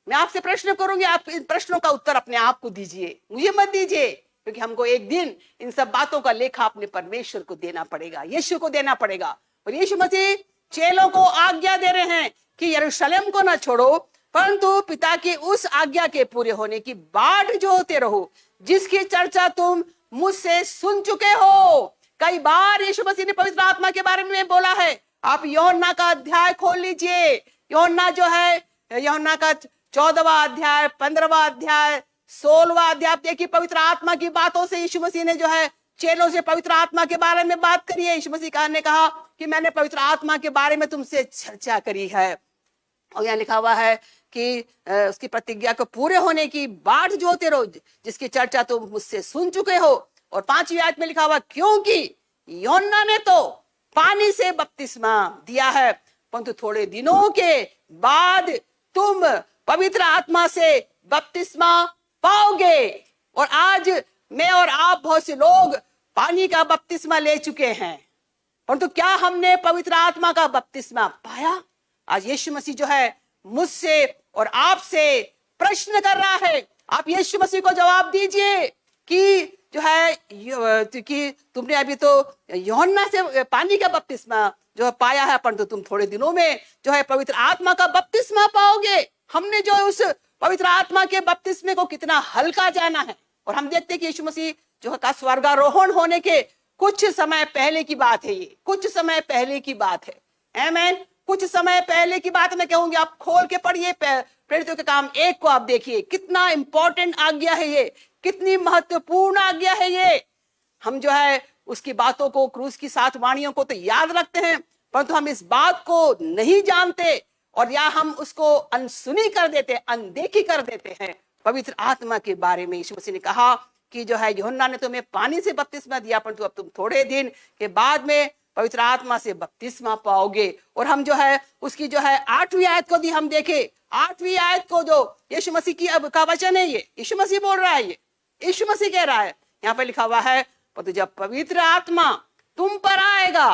मैं आपसे प्रश्न करूंगी, आप इन प्रश्नों का उत्तर अपने आप को दीजिए, मुझे मत दीजिए, क्योंकि हमको एक दिन इन सब बातों का लेखा अपने परमेश्वर को देना पड़ेगा, यीशु को देना पड़ेगा। और यीशु मसीह चेलों को आज्ञा दे रहे हैं कि यरूशलेम को ना छोड़ो, परंतु पिता की उस आज्ञा के पूरे होने की बाट जो होते रहो, जिसकी चर्चा तुम मुझसे सुन चुके हो। कई बार यीशु मसीह ने पवित्र आत्मा के बारे में बोला है। आप यूहन्ना का अध्याय खोल लीजिए, यूहन्ना जो है, यूहन्ना का 14वां अध्याय, 15वां अध्याय, 16वां अध्याय, देखिए पवित्र आत्मा की बातों से यीशु मसीह ने जो है चेलों से पवित्र आत्मा के बारे में बात करी है। यीशु मसीह ने कहा कि मैंने पवित्र आत्मा के बारे में तुमसे चर्चा करी है। और यहाँ लिखा हुआ है कि उसकी प्रतिज्ञा को पूरे होने की बाट जो होते रहो, जिसकी चर्चा तुम मुझसे सुन चुके हो। और 5वीं आयत में लिखा हुआ, क्योंकि यूहन्ना ने तो पानी से बपतिस्मा दिया है, परंतु थोड़े दिनों के बाद तुम पवित्र आत्मा से बपतिस्मा पाओगे। और आज मैं और आप बहुत से लोग पानी का बपतिस्मा ले चुके हैं, परंतु क्या हमने पवित्र आत्मा का बपतिस्मा पाया? आज यीशु मसीह जो है मुझसे और आपसे प्रश्न कर रहा है। आप यीशु मसीह को जवाब दीजिए कि जो है कि तुमने अभी तो यूहन्ना से पानी का बपतिस्मा जो पाया है, परंतु तुम थोड़े दिनों में जो है पवित्र आत्मा का बपतिस्मा पाओगे। हमने जो उस पवित्र आत्मा के बपतिस्मे को कितना हल्का जाना है। और हम देखते हैं कि यीशु मसीह जो का स्वर्गारोहण होने के कुछ समय पहले की बात है, ये कुछ समय पहले की बात है। आमीन। कुछ समय पहले की बात मैं कहूंगी, आप खोल के पढ़िए प्रेरितों के काम 1 को, आप देखिए कितना इंपॉर्टेंट आज्ञा है ये, कितनी महत्वपूर्ण आज्ञा है ये। हम जो है उसकी बातों को, क्रूस की 7 वाणियों को तो याद रखते हैं, परंतु हम इस बात को नहीं जानते, और या हम उसको अनसुनी कर देते, अनदेखी कर देते हैं। पवित्र आत्मा के बारे में यीशु मसीह ने कहा कि जो है यूहन्ना ने तुम्हें पानी से बपतिस्मा दिया, परंतु अब तुम थोड़े दिन के बाद में पवित्र आत्मा से बपतिस्मा पाओगे। और हम जो है उसकी जो है 8वीं आयत को दी, हम देखे 8वीं आयत को, जो यीशु मसीह की अब का वचन है, ये यीशु मसीह बोल रहा है, ये यीशु मसीह कह रहा है। यहाँ पे लिखा हुआ है, परंतु जब पवित्र आत्मा तुम पर आएगा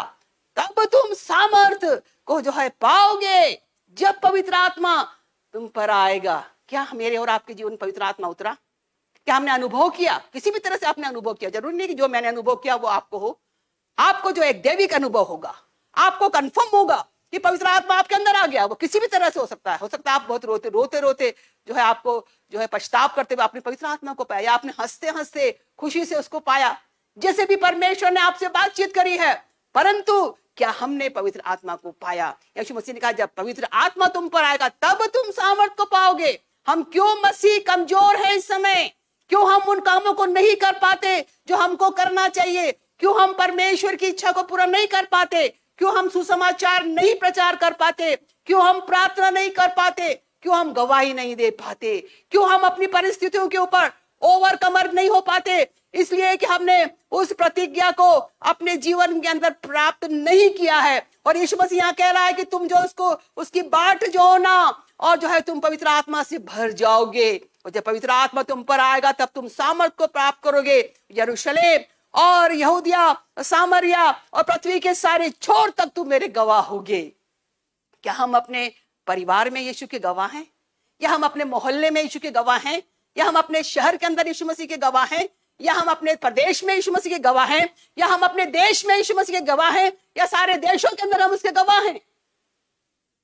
तब तुम सामर्थ को जो है पाओगे। जब पवित्र आत्मा तुम पर आएगा, क्या मेरे और आपके जीवन में पवित्र आत्मा उतरा? क्या हमने अनुभव किया? किसी भी तरह से आपने अनुभव किया, जरूरी नहीं कि जो मैंने अनुभव किया वो आपको हो। आपको जो एक दैविक अनुभव होगा, आपको कंफर्म होगा कि पवित्र आत्मा आपके अंदर आ गया। वो किसी भी तरह से हो सकता है आप बहुत रोते रोते जो है आपको जो है पछताव करते हुए आपने पवित्र आत्मा को पाया, या आपने हंसते हंसते खुशी से उसको पाया। जैसे भी परमेश्वर ने आपसे बातचीत करी है, परंतु क्या हमने पवित्र आत्मा को पाया? यीशु मसीह ने कहा जब पवित्र आत्मा तुम पर आएगा तब तुम सामर्थ को पाओगे। हम क्यों मसीह कमजोर है इस समय? क्यों हम उन कामों को नहीं कर पाते जो हमको करना चाहिए? क्यों हम परमेश्वर की इच्छा को पूरा नहीं कर पाते? क्यों हम सुसमाचार नहीं प्रचार कर पाते? क्यों हम प्रार्थना नहीं कर पाते? क्यों हम गवाही नहीं दे पाते? क्यों हम अपनी परिस्थितियों के ऊपर ओवरकमर नहीं हो पाते? इसलिए कि हमने उस प्रतिज्ञा को अपने जीवन के अंदर प्राप्त नहीं किया है। और यीशु मसीह यहाँ कह रहा है कि तुम जो उसकी बाट जो हो ना, और जो है तुम पवित्र आत्मा से भर जाओगे। और जब पवित्र आत्मा तुम पर आएगा तब तुम सामर्थ को प्राप्त करोगे। यरूशलेम और यहूदिया, सामरिया और पृथ्वी के सारे छोर तक तुम मेरे गवाह होगे। क्या हम अपने परिवार में यीशु के गवाह हैं? या हम अपने मोहल्ले में यीशु के गवाह हैं? या हम अपने शहर के अंदर यीशु मसीह के गवाह हैं? या हम अपने प्रदेश में यीशु मसीह के गवाह हैं? या हम अपने देश में यीशु मसीह के गवाह हैं? या सारे देशों के अंदर हम उसके गवाह हैं?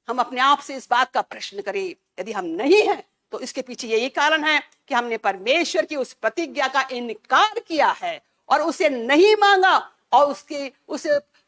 हम अपने आप से इस बात का प्रश्न करें। यदि हम नहीं हैं तो इसके पीछे यही कारण है कि हमने परमेश्वर की उस प्रतिज्ञा का इनकार किया है और उसे नहीं मांगा, और उस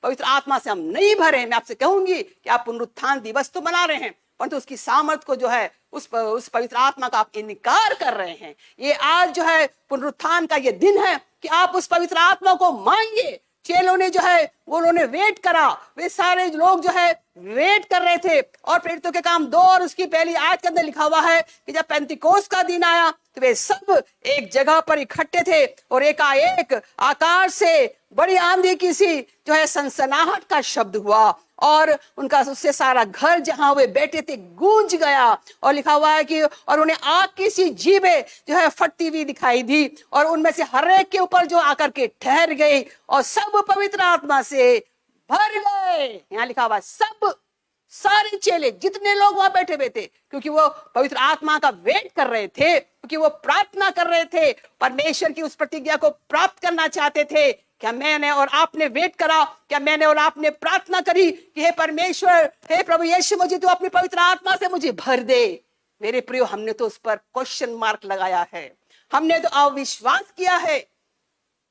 पवित्र आत्मा से हम नहीं भरे। मैं आपसे कहूंगी कि आप पुनरुत्थान दिवस तो मना रहे हैं, परंतु उसकी सामर्थ को जो है उस पवित्र आत्मा का आप इनकार कर रहे हैं। ये आज जो है पुनरुत्थान का ये दिन है कि आप उस पवित्र आत्मा को मांगिए। चेलों ने जो है वो उन्होंने वेट करा, वे सारे लोग जो है वेट कर रहे थे। और प्रेरितों के काम 2 और उसकी पहली आयत के अंदर लिखा हुआ है कि जब पेंतिकोस्त का दिन आया तो वे सब एक जगह पर इकट्ठे थे और एकाएक आकाश से बड़ी आंधी की सी जो है सनसनाहट का शब्द हुआ और उनका उससे सारा घर जहां वे बैठे थे गूंज गया। और लिखा हुआ है कि और उन्हें आग की सी जीभें जो है फटती हुई दिखाई दी और उनमें से हर एक के ऊपर जो आकर के ठहर गई और सब पवित्र आत्मा से भर गए। यहाँ लिखा हुआ सब सारे चेले जितने लोग वहां बैठे हुए थे, क्योंकि वो पवित्र आत्मा का वेट कर रहे थे, क्योंकि वो प्रार्थना कर रहे थे, परमेश्वर की उस प्रतिज्ञा को प्राप्त करना चाहते थे। क्या मैंने और आपने वेट करा? क्या मैंने और आपने प्रार्थना करी कि हे परमेश्वर, हे प्रभु यीशु, मुझे तू अपनी पवित्र आत्मा से मुझे भर दे? मेरे प्रियो, हमने तो उस पर क्वेश्चन मार्क लगाया है, हमने तो अविश्वास किया है।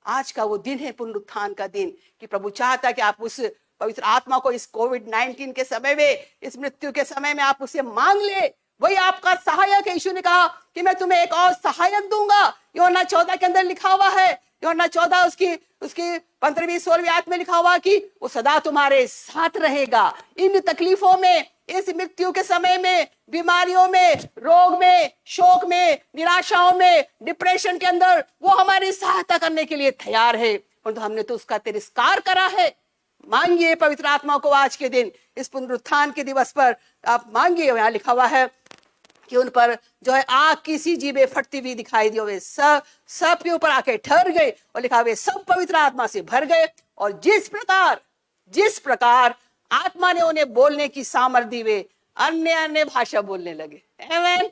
आज का वो दिन है, पुनरुत्थान का दिन, कि प्रभु चाहता है कि आप उस पवित्र आत्मा को इस कोविड-19 के समय में, इस मृत्यु के समय में आप उसे मांग ले। वही आपका सहायक है। यीशु ने कहा कि मैं तुम्हें एक और सहायक दूंगा। यूहन्ना 14 के अंदर लिखा हुआ है, यूहन्ना 14 उसकी 15वीं-16वीं आयत में लिखा हुआ कि वो सदा तुम्हारे साथ रहेगा। इन तकलीफों में, इस मृत्यु के समय में, बीमारियों में, रोग में, शोक में, निराशाओं में, डिप्रेशन के अंदर वो हमारी सहायता करने के लिए तैयार है, परंतु हमने तो उसका तिरस्कार करा है। मांगिए पवित्र आत्मा को आज के दिन, इस पुनरुत्थान के दिवस पर आप मांगिए। यहाँ लिखा हुआ है कि उन पर जो है आग की सी जीभें फटती हुई दिखाई दी, वे सब के ऊपर आके ठहर गए और लिखा वे सब पवित्र आत्मा से भर गए और जिस प्रकार आत्मा ने उन्हें बोलने की सामर्थ्य दी, वे अन्य भाषा बोलने लगे। आमीन।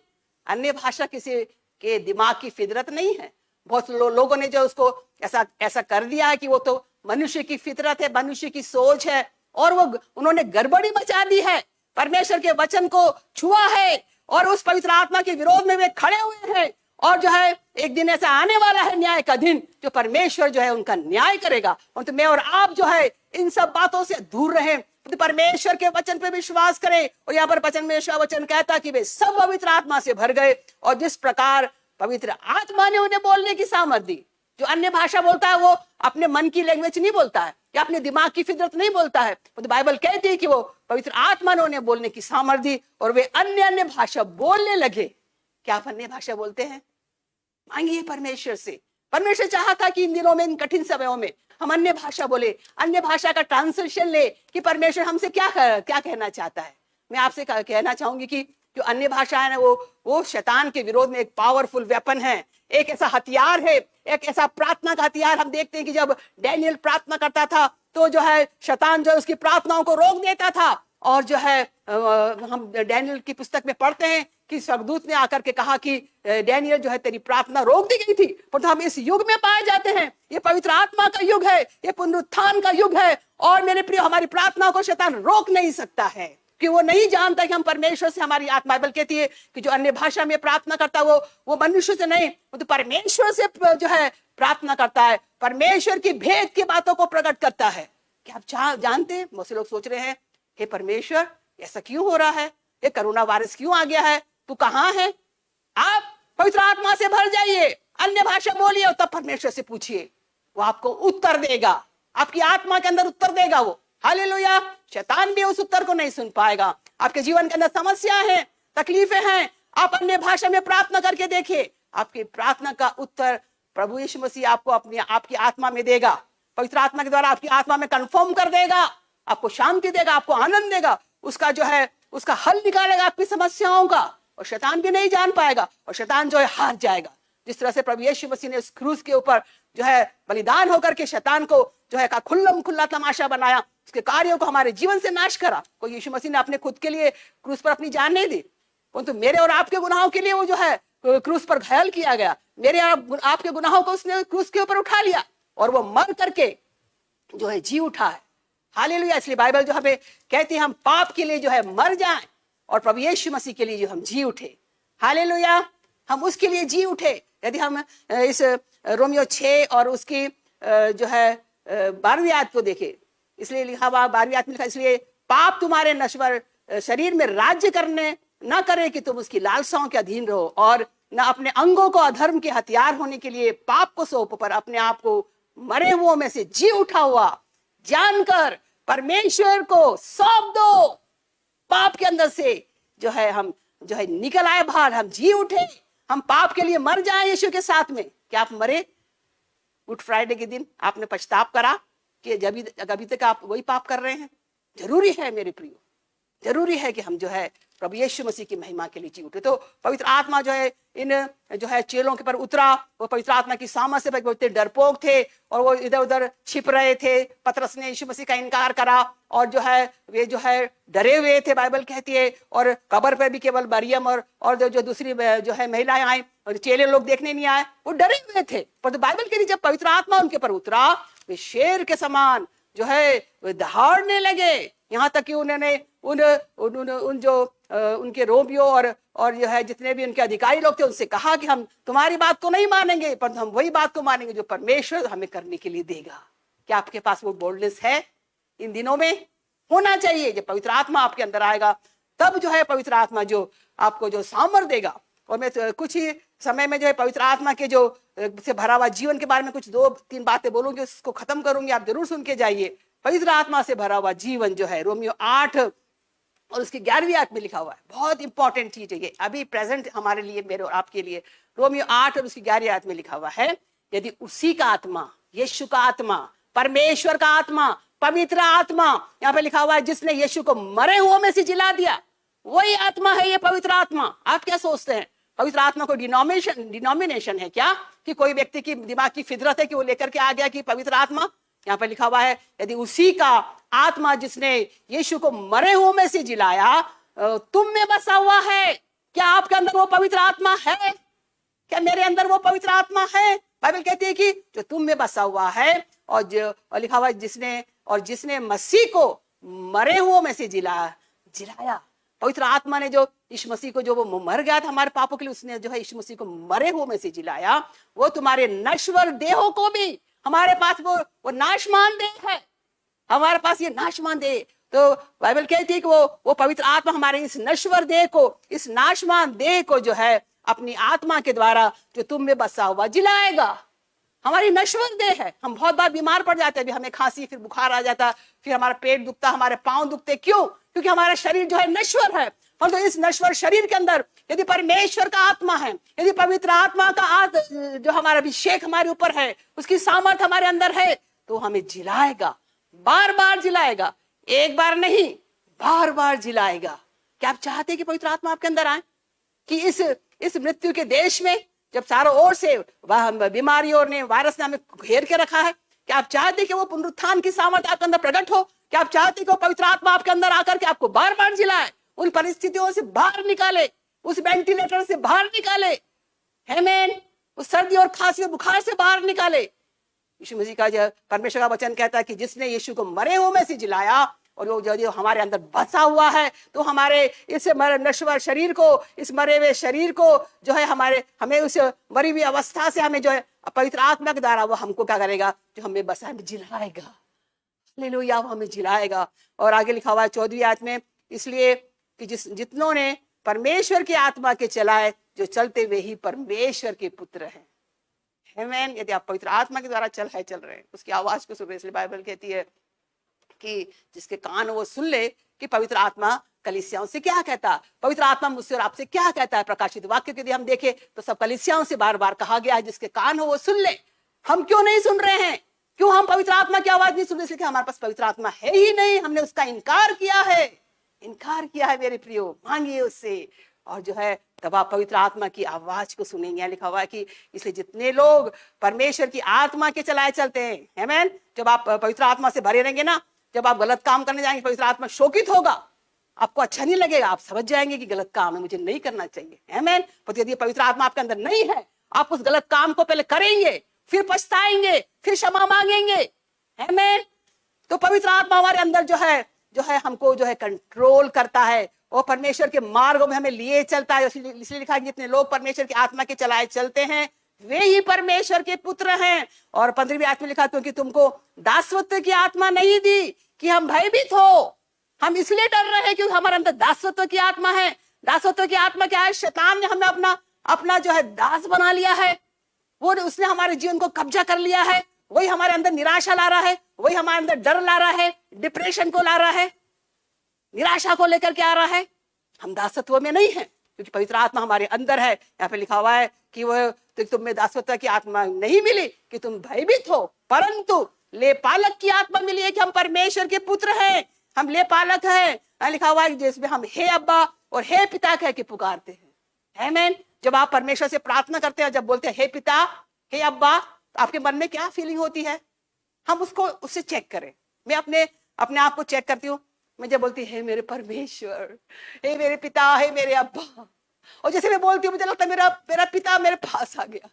अन्य भाषा किसी के दिमाग की फितरत नहीं है। बहुत लोगों ने जो उसको ऐसा कर दिया है कि वो तो मनुष्य की फितरत है, मनुष्य की सोच है, और वो उन्होंने गड़बड़ी मचा दी है, परमेश्वर के वचन को छुआ है और उस पवित्र आत्मा के विरोध में वे खड़े हुए हैं। और जो है एक दिन ऐसा आने वाला है, न्याय का दिन, जो परमेश्वर जो है उनका न्याय करेगा। और तो मैं और आप जो है इन सब बातों से दूर रहें, तो परमेश्वर के वचन पे विश्वास करें। और यहाँ पर वचन कहता कि वे सब पवित्र आत्मा से भर गए और जिस प्रकार पवित्र आत्मा ने उन्हें बोलने की सामर्थ्य दी। जो अन्य भाषा बोलता है वो अपने मन की लैंग्वेज नहीं बोलता है या अपने दिमाग की फितरत नहीं बोलता है, तो बाइबल कहती है कि वो पवित्र आत्मा ने उन्हें बोलने की सामर्थ्य दी और वे अन्य भाषा बोलने लगे। क्या आप अन्य भाषा बोलते हैं? मांगिए परमेश्वर से। परमेश्वर चाहता कि इन दिनों में, इन कठिन समयों में हम अन्य भाषा बोले, अन्य भाषा का ट्रांसलेशन ले कि परमेश्वर हमसे क्या कहना चाहता है। मैं आपसे कहना चाहूंगी कि जो अन्य भाषा है ना, वो शैतान के विरोध में एक पावरफुल वेपन है, एक ऐसा हथियार है, एक ऐसा प्रार्थना का हथियार। हम देखते हैं कि जब डैनियल प्रार्थना करता था तो जो है शैतान जो है उसकी प्रार्थनाओं को रोक देता था। और जो है हम डैनियल की पुस्तक में पढ़ते हैं कि स्वर्गदूत ने आकर के कहा कि डैनियल जो है तेरी प्रार्थना रोक दी गई थी। पर हम इस युग में पाए जाते हैं, ये पवित्र आत्मा का युग है, ये पुनरुत्थान का युग है। और मेरे प्रिय, हमारी प्रार्थना को शैतान रोक नहीं सकता है कि वो नहीं जानता कि हम परमेश्वर से, हमारी आत्मा बाइबल कहती है कि जो अन्य भाषा में प्रार्थना करता है वो मनुष्य से नहीं, वो तो परमेश्वर से जो है प्रार्थना करता है, परमेश्वर की भेद की बातों को प्रकट करता है। क्या आप जानते हैं, बहुत से लोग सोच रहे हैं, हे परमेश्वर ऐसा क्यों हो रहा है, ये कोरोना वायरस क्यों आ गया है, तू कहाँ है? आप पवित्र आत्मा से भर जाइए, अन्य भाषा बोलिए और तब परमेश्वर से पूछिए, वो आपको उत्तर देगा, आपकी आत्मा के अंदर उत्तर देगा वो। हालेलुया। शैतान भी उस उत्तर को नहीं सुन पाएगा। आपके जीवन के अंदर समस्या है, तकलीफें हैं, आप अन्य भाषा में प्रार्थना करके देखिए, आपकी प्रार्थना का उत्तर प्रभु यीशु मसीह आपको आपकी आत्मा में देगा। पवित्र आत्मा के द्वारा आपकी आत्मा में कंफर्म कर देगा, आपको शांति देगा, आपको आनंद देगा, उसका जो है उसका हल निकालेगा आपकी समस्याओं का, और शैतान भी नहीं जान पाएगा और शैतान जो है हार जाएगा। जिस तरह से प्रभु यीशु मसीह ने उस क्रूस के ऊपर जो है बलिदान होकर के शैतान को जो है खुल्लम खुल्ला तमाशा बनाया, उसके कार्यों को हमारे जीवन से नाश करा। कोई यीशु मसीह ने अपने खुद के लिए क्रूस पर अपनी जान नहीं दी, परंतु मेरे और आपके गुनाहों के लिए वो जो है क्रूस पर घायल किया गया। मेरे और आपके गुनाहों को उसने क्रूस के ऊपर उठा लिया और वो मर करके जो है जी उठा है। हालेलुया। इसलिए बाइबल जो हमें कहती है हम पाप के लिए जो है मर जाएं और प्रभु यीशु मसीह के लिए जो हम जी उठे। हालेलुया। हम उसके लिए जी उठे। यदि हम इस रोमियो 6 और उसकी जो है 12वीं आयत को देखें, इसलिए लिखा हुआ 12वीं आयत में लिखा, इसलिए पाप तुम्हारे नश्वर शरीर में राज्य करने न करे कि तुम उसकी लालसाओं के अधीन रहो, और न अपने अंगों को अधर्म के हथियार होने के लिए पाप को सौंप, पर अपने आप को मरे हुओं में से जी उठा हुआ जानकर परमेश्वर को सौंप दो। पाप के अंदर से जो है हम जो है निकल आए बाहर, हम जी उठे हम पाप के लिए मर जाएं यीशु के साथ में। क्या आप मरे? गुड फ्राइडे के दिन आपने पछताप करा कि अभी तक आप वही पाप कर रहे हैं? जरूरी है मेरे प्रियो, जरूरी है कि हम जो है प्रभु यीशु मसीह की महिमा के लिए जी उठे। तो पवित्र आत्मा जो है इन जो है चेलों के पर उतरा। वो पवित्र आत्मा की सामर्थ्य से इतने डरपोक थे और वो इधर उधर छिप रहे थे। पतरस ने यीशु मसीह का इनकार करा और जो है वे जो है डरे हुए थे, बाइबल कहती है। और कब्र पर भी केवल मरियम और जो दूसरी जो है महिलाएं आई और चेले लोग देखने नहीं आए, वो डरे हुए थे। पर तो बाइबल कहती जब पवित्र आत्मा उनके पर उतरा, वे शेर के समान जो है वे दहाड़ने लगे। यहाँ तक कि उन्होंने उन जो उनके रोमियो और जो है जितने भी उनके अधिकारी लोग थे उनसे कहा कि हम तुम्हारी बात को नहीं मानेंगे, पर हम वही बात को मानेंगे जो परमेश्वर हमें करने के लिए देगा। क्या आपके पास वो बोल्डनेस है? इन दिनों में होना चाहिए। जब पवित्र आत्मा आपके अंदर आएगा तब जो है पवित्र आत्मा जो आपको जो सामर्थ देगा। और मैं कुछ ही समय में जो है पवित्र आत्मा के जो से भरा हुआ जीवन के बारे में कुछ 2-3 बातें बोलूंगी, उसको खत्म करूंगी, आप जरूर सुन के जाइए। पवित्र आत्मा से भरा हुआ जीवन जो है रोमियो 8 और उसकी 11वीं आयत में लिखा हुआ है। बहुत इंपॉर्टेंट चीज है ये, अभी प्रेजेंट हमारे लिए, मेरे और आपके लिए। रोमियो 8 और उसकी 11वीं आयत में लिखा हुआ है, यदि उसी का आत्मा, यीशु का आत्मा, परमेश्वर का आत्मा, पवित्र आत्मा, यहाँ पे लिखा हुआ है जिसने यीशु को मरे हुओं में से जिला दिया, वही आत्मा है ये पवित्र आत्मा। आप क्या सोचते हैं? पवित्र आत्मा को डिनोमिनेशन है क्या कि कोई व्यक्ति की दिमाग की फितरत है कि वो लेकर के आ गया कि पवित्र आत्मा? यहाँ पे लिखा हुआ है यदि उसी का आत्मा जिसने यीशु को मरे हुओं में से जिलाया तुम में बसा हुआ है, क्या आपके अंदर वो पवित्र आत्मा है? क्या मेरे अंदर वो पवित्र आत्मा है? बाइबल कहती है कि जो तुम में बसा हुआ है और जो लिखा हुआ है जिसने मसीह को मरे हुओं में से जिलाया। पवित्र आत्मा ने जो यीशु मसीह को, जो वो मर गया था हमारे पापों के लिए, उसने जो है यीशु मसीह को मरे हुओं में से जिलाया। वो तुम्हारे नश्वर देहों को भी, हमारे पास वो नाशमान देह है, हमारे पास ये नाशमान देह। तो बाइबल कहती है कि वो पवित्र आत्मा हमारे इस नश्वर देह को, इस नाशमान देह को जो है अपनी आत्मा के द्वारा जो तुम में बसा हुआ जिलाएगा। हमारी नश्वर देह है। हम बहुत बार बीमार पड़ जाते हैं, हमें खांसी, फिर बुखार आ जाता, फिर हमारा पेट दुखता, हमारे पांव दुखते। क्यों? क्योंकि हमारा शरीर जो है नश्वर है। और तो इस नश्वर शरीर के अंदर यदि परमेश्वर का आत्मा है, यदि पवित्र आत्मा का जो हमारा अभिषेक हमारे ऊपर है, उसकी सामर्थ हमारे अंदर है, तो हमें जिलाएगा, बार बार जिलाएगा, एक बार नहीं बार बार जिलाएगा। क्या आप चाहते हैं कि पवित्र आत्मा आपके अंदर आए? कि इस मृत्यु के देश में जब चारों ओर से बीमारियों ने, वायरस ने हमें घेर के रखा है, क्या आप चाहते हैं कि वो पुनरुत्थान की सामर्थ्य आपके अंदर प्रकट हो? क्या आप चाहते हैं कि वो पवित्र आत्मा आपके अंदर आकर के आपको बार बार जिलाए, उन परिस्थितियों से बाहर निकाले, उस वेंटिलेटर से बाहर निकाले, आमीन, उस सर्दी और खांसी और बुखार से बाहर निकाले? यीशु मसीह का जो परमेश्वर का वचन कहता है कि जिसने यीशु को मरे हुए में से जिलाया और वो जो हमारे अंदर बसा हुआ है, तो हमारे इस नश्वर शरीर को, इस मरे हुए शरीर को जो है हमें उस मरी हुई अवस्था से हमें जो है पवित्र आत्मा के द्वारा वो हमको क्या करेगा? जो हमें बसा है, जिलाएगा। हालेलुया, वो हमें जिलाएगा। और आगे लिखा हुआ है 14वीं आयत में, इसलिए कि जितनों ने परमेश्वर की आत्मा के चलाए, जो चलते वे ही परमेश्वर के पुत्र हैं। आमीन। यदि आप पवित्र आत्मा के द्वारा चल रहे हैं, उसकी आवाज को सुन रहे, इसलिए बाइबल कहती है कि जिसके कान वो सुन ले कि पवित्र आत्मा कलीसियाओं से क्या कहता, पवित्र आत्मा मुझसे और आपसे क्या कहता है। प्रकाशित वाक्य के यदि हम देखें तो सब कलीसियाओं से बार बार कहा गया है जिसके कान हो वो सुन ले। हम क्यों नहीं सुन रहे हैं? क्यों हम पवित्र आत्मा की आवाज नहीं सुन रहे? इसलिए हमारे पास पवित्र आत्मा है ही नहीं, हमने उसका इनकार किया है मेरे प्रियो। मांगिए उससे और जो है तब आप पवित्र आत्मा की आवाज को सुनेंगे। लिखा हुआ है कि इसलिए जितने लोग परमेश्वर की आत्मा के चलाए चलते हैं, आमीन, जब आप पवित्र आत्मा से भरे रहेंगे ना, जब आप गलत काम करने जाएंगे पवित्र आत्मा शोकित होगा, आपको अच्छा नहीं लगेगा, आप समझ जाएंगे कि गलत काम है, मुझे नहीं करना चाहिए। आमीन। पर यदि पवित्र आत्मा आपके अंदर नहीं है, आप उस गलत काम को पहले करेंगे, फिर पछताएंगे, फिर क्षमा मांगेंगे। आमीन। तो पवित्र आत्मा हमारे अंदर जो है हमको जो है कंट्रोल करता है और परमेश्वर के मार्गों में हमें लिए चलता है। इसलिए लिखा है जितने लोग परमेश्वर की आत्मा के चलाए चलते हैं वे ही परमेश्वर के पुत्र हैं। और 15वीं आयत में लिखा, क्योंकि तुमको दासत्व की आत्मा नहीं दी कि हम भयभीत हो। हम इसलिए डर रहे हैं क्योंकि हमारे अंदर दासत्व की आत्मा है। दासत्व की आत्मा क्या है? शैतान ने हमें अपना जो है दास बना लिया है, वो उसने हमारे जीवन को कब्जा कर लिया है। वही हमारे अंदर निराशा ला रहा है, वही हमारे अंदर डर ला रहा है, डिप्रेशन को ला रहा है, निराशा को लेकर के आ रहा है। हम दासत्व में नहीं है, क्योंकि पवित्र आत्मा हमारे अंदर है। यहाँ पे लिखा हुआ है कि वह तो तुम में दासत्व की आत्मा नहीं मिली कि तुम भयभीत हो, परंतु लेपालक की आत्मा मिली है कि हम परमेश्वर के पुत्र हैं, हम लेपालक हैं। लिखा हुआ है जिसमें हम हे अब्बा और हे पिता कह के पुकारते हैं। आमीन। जब आप परमेश्वर से प्रार्थना करते हैं, जब बोलते हैं हे पिता, हे अब्बा, तो आपके मन में क्या फीलिंग होती है? हम उससे चेक करें। मैं अपने आप को चेक करती हूँ। मैं जब बोलती हे मेरे परमेश्वर, हे मेरे पिता, हे मेरे अब्बा, और जैसे मैं बोलती हूँ मुझे लगता है मेरा पिता मेरे पास आ गया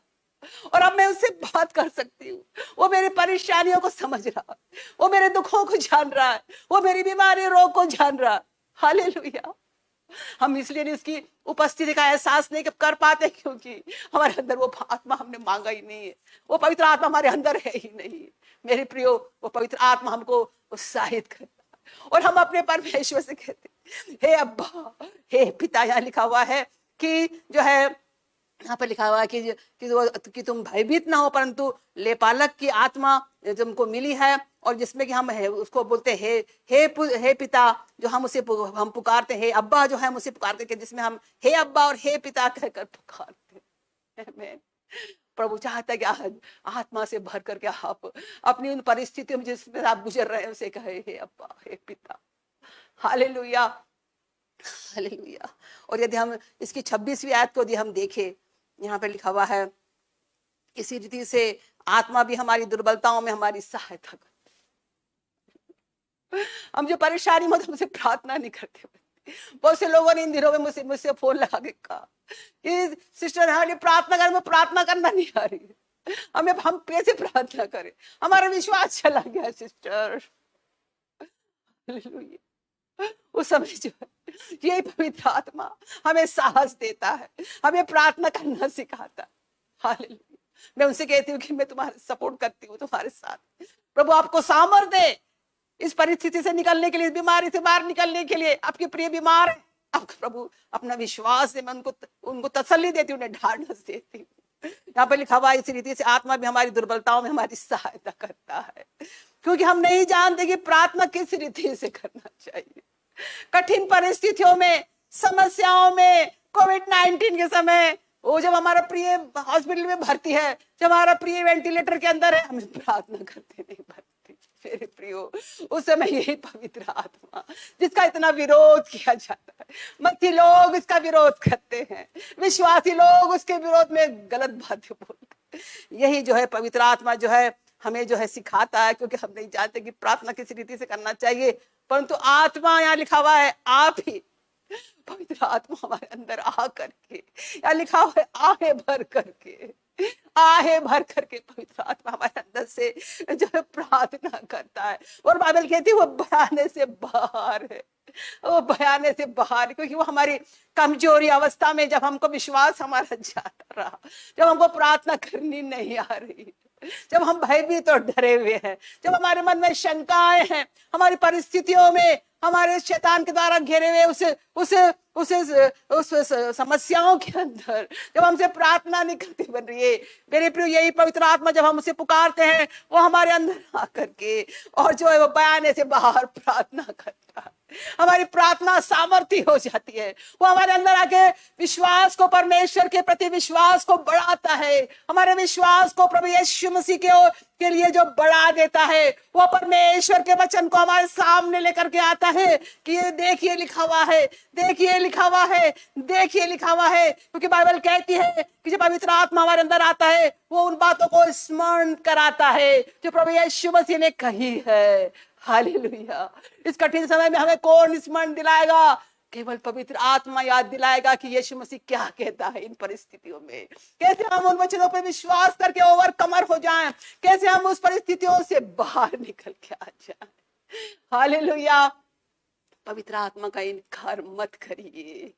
और अब मैं उससे बात कर सकती हूँ। वो मेरी परेशानियों को समझ रहा है, वो मेरे दुखों को जान रहा है, वो मेरी बीमारी रोग को जान रहा है। हालेलुया। हम इसलिए नहीं उसकी उपस्थिति का एहसास नहीं कर पाते क्योंकि हमारे अंदर वो आत्मा हमने मांगा ही नहीं है, वो पवित्र आत्मा हमारे अंदर है ही नहीं। मेरे प्रियो, वो पवित्र आत्मा हमको उत्साहित करता है और हम अपने परमेश्वर से कहते हे अब्बा, हे पिता। यहाँ लिखा हुआ है कि जो है, यहाँ पर लिखा हुआ है कि तुम भयभीत ना हो, परंतु लेपालक की आत्मा तुमको मिली है, और जिसमें कि हम है उसको बोलते हैं हे पिता, जो हम पुकारते हैं, हे अब्बा जो है हम उसे पुकारते हैं, जिसमें हम हे अब्बा और हे पिता कहकर पुकारते हैं। प्रभु चाहता है कि आज आत्मा से भर करके आप अपनी उन परिस्थितियों में जिसमें आप गुजर रहे हैं उसे कहे हे अब्बा, हे पिता। Hallelujah, hallelujah. और यदि हम इसकी 26वीं आयत को यदि हम देखें, यहाँ पे लिखा हुआ है इसी रीति से आत्मा भी हमारी दुर्बलताओं में हमारी सहायता करती। हम जो परेशानी में हमसे प्रार्थना नहीं करते। बहुत से लोगों ने इन दिनों में मुझसे फोन लगा के कहा कि सिस्टर हमारी प्रार्थना कर, में प्रार्थना करना नहीं आ रही है, हम कैसे प्रार्थना करें, हमारा विश्वास चला गया सिस्टर। उस समय जो है यही पवित्र आत्मा हमें साहस देता है, हमें प्रार्थना करना सिखाता है। हालेलुया। मैं उनसे कहती हूँ कि मैं तुम्हारे सपोर्ट करती हूँ, तुम्हारे साथ। प्रभु आपको सामर्थ दे इस परिस्थिति से निकलने के लिए, इस बीमारी से बाहर निकलने के लिए। आपके प्रिय बीमार है, आपको प्रभु अपना विश्वास से मैं उनको तसल्ली देती हूँ, उन्हें ढाढ़स देती हूँ। यहाँ पर लिखा हुआ इसी रीति से आत्मा भी हमारी दुर्बलताओं में हमारी सहायता करता है, क्योंकि हम नहीं जानते कि प्रार्थना किस रीति से करना चाहिए। कठिन परिस्थितियों में, समस्याओं में, कोविड-19 के समय, वो जब हमारा प्रिय हॉस्पिटल में भर्ती है, जब हमारा प्रिय वेंटिलेटर के अंदर है, हम प्रार्थना करते नहीं भरती। मेरे प्रियो, उस समय यही पवित्र आत्मा जिसका इतना विरोध किया जाता है, मसीही लोग इसका विरोध करते हैं, विश्वासी लोग उसके विरोध में गलत बातें बोलते हैं, यही जो है पवित्र आत्मा जो है हमें जो है सिखाता है, क्योंकि हम नहीं जानते कि प्रार्थना किस रीति से करना चाहिए। परंतु आत्मा, यहाँ लिखा हुआ है आप ही, पवित्र आत्मा हमारे अंदर आ करके, या लिखा हुआ है आहे भर करके, आहे भर करके पवित्र आत्मा हमारे अंदर से जो है प्रार्थना करता है। और बाइबल कहती है वो बयाने से बाहर है, वो बयाने से बाहर, क्योंकि वो हमारी कमजोरी अवस्था में, जब हमको विश्वास हमारा जाता रहा, जब हमको प्रार्थना करनी नहीं आ रही, जब हम भयभीत और डरे हुए हैं, जब हमारे मन में शंकाएं हैं, हमारी परिस्थितियों में, हमारे शैतान के द्वारा घेरे हुए उस समस्याओं के अंदर जब हमसे प्रार्थना नहीं करती बन रही है, मेरे प्रिय, यही पवित्र आत्मा जब हम उसे पुकारते हैं, वो हमारे अंदर आकर के और जो है वो बयाने से बाहर प्रार्थना करता है। हमारी प्रार्थना सामर्थ्य हो जाती है, वो हमारे अंदर आके विश्वास को, परमेश्वर के प्रति विश्वास को बढ़ाता है, हमारे विश्वास को प्रभु यीशु मसीह के लिए जो बढ़ा देता है। वो परमेश्वर के वचन को हमारे सामने लेकर के आता है कि ये देखिए लिखा हुआ है, देखिए लिखा हुआ है, देखिए लिखा हुआ है। क्योंकि बाइबल कहती है कि जब पवित्र आत्मा हमारे अंदर आता है, वो उन बातों को स्मरण कराता है जो प्रभु यीशु मसीह ने कही है। हालेलुया। इस कठिन समय में हमें कौन स्मरण दिलाएगा? केवल पवित्र आत्मा याद दिलाएगा कि यीशु मसीह क्या कहता है इन परिस्थितियों में, कैसे हम उन वचनों पर विश्वास करके ओवरकमर हो जाएं, कैसे हम उस परिस्थितियों से बाहर निकल के आ जाएं। हालेलुया। पवित्र आत्मा का इनकार मत करिए,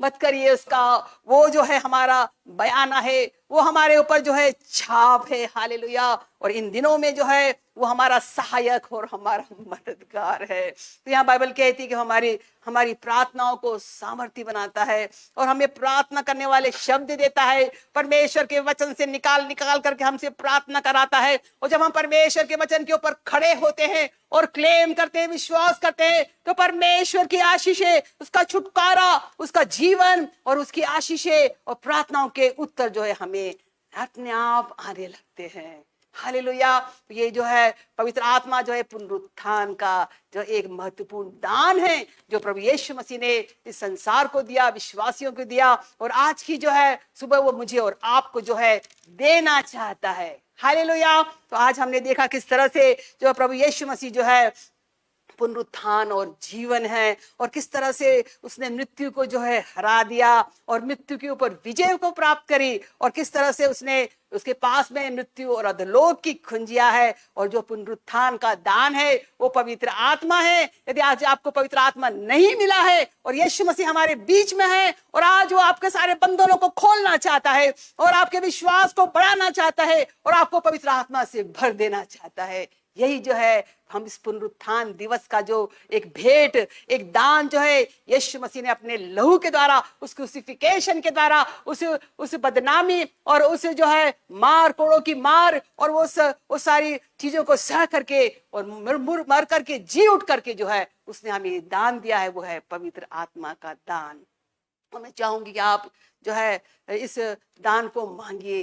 मत करिए। उसका वो जो है हमारा बयाना है, वो हमारे ऊपर जो है छाप है। हालेलुया। और इन दिनों में जो है वो हमारा सहायक और हमारा मददगार है। तो यहाँ बाइबल कहती है कि हमारी प्रार्थनाओं को सामर्थ्य बनाता है और हमें प्रार्थना करने वाले शब्द देता है। परमेश्वर के वचन से निकाल करके हमसे प्रार्थना कराता है। और जब हम परमेश्वर के वचन के ऊपर खड़े होते हैं और क्लेम करते हैं, विश्वास करते हैं, तो परमेश्वर की आशीष है, उसका छुटकारा, उसका जीवन और उसकी आशीषें और प्रार्थनाओं के उत्तर जो है हमें अपने आप आने लगते हैं। हालेलुया। तो ये जो है पवित्र आत्मा जो है पुनरुत्थान का जो एक महत्वपूर्ण दान है जो प्रभु यीशु मसीह ने इस संसार को दिया, विश्वासियों को दिया, और आज की जो है सुबह वो मुझे और आपको जो है देना चाहता है। हालेलुया। तो आज हमने देखा किस तरह से जो प्रभु यीशु मसीह जो है पुनरुत्थान और जीवन है, और किस तरह से उसने मृत्यु को जो है हरा दिया और मृत्यु के ऊपर विजय को प्राप्त करी, और किस तरह से उसने उसके पास में मृत्यु और अधोलोक की खुंजिया है, और जो पुनरुत्थान का दान है वो पवित्र आत्मा है। यदि आज आपको पवित्र आत्मा नहीं मिला है और यीशु मसीह हमारे बीच में है और आज वो आपके सारे बंधनों को खोलना चाहता है और आपके विश्वास को बढ़ाना चाहता है और आपको पवित्र आत्मा से भर देना चाहता है, यही जो है हम इस पुनरुत्थान दिवस का जो एक भेंट, एक दान जो है यीशु मसीह ने अपने लहू के द्वारा, उस क्रूसिफिकेशन के द्वारा, उस बदनामी और उस जो है मार कोड़ों की मार और वो सारी चीजों को सह करके और मर करके जी उठ करके जो है उसने हमें दान दिया है, वो है पवित्र आत्मा का दान। और मैं चाहूंगी कि आप जो है इस दान को मांगिए,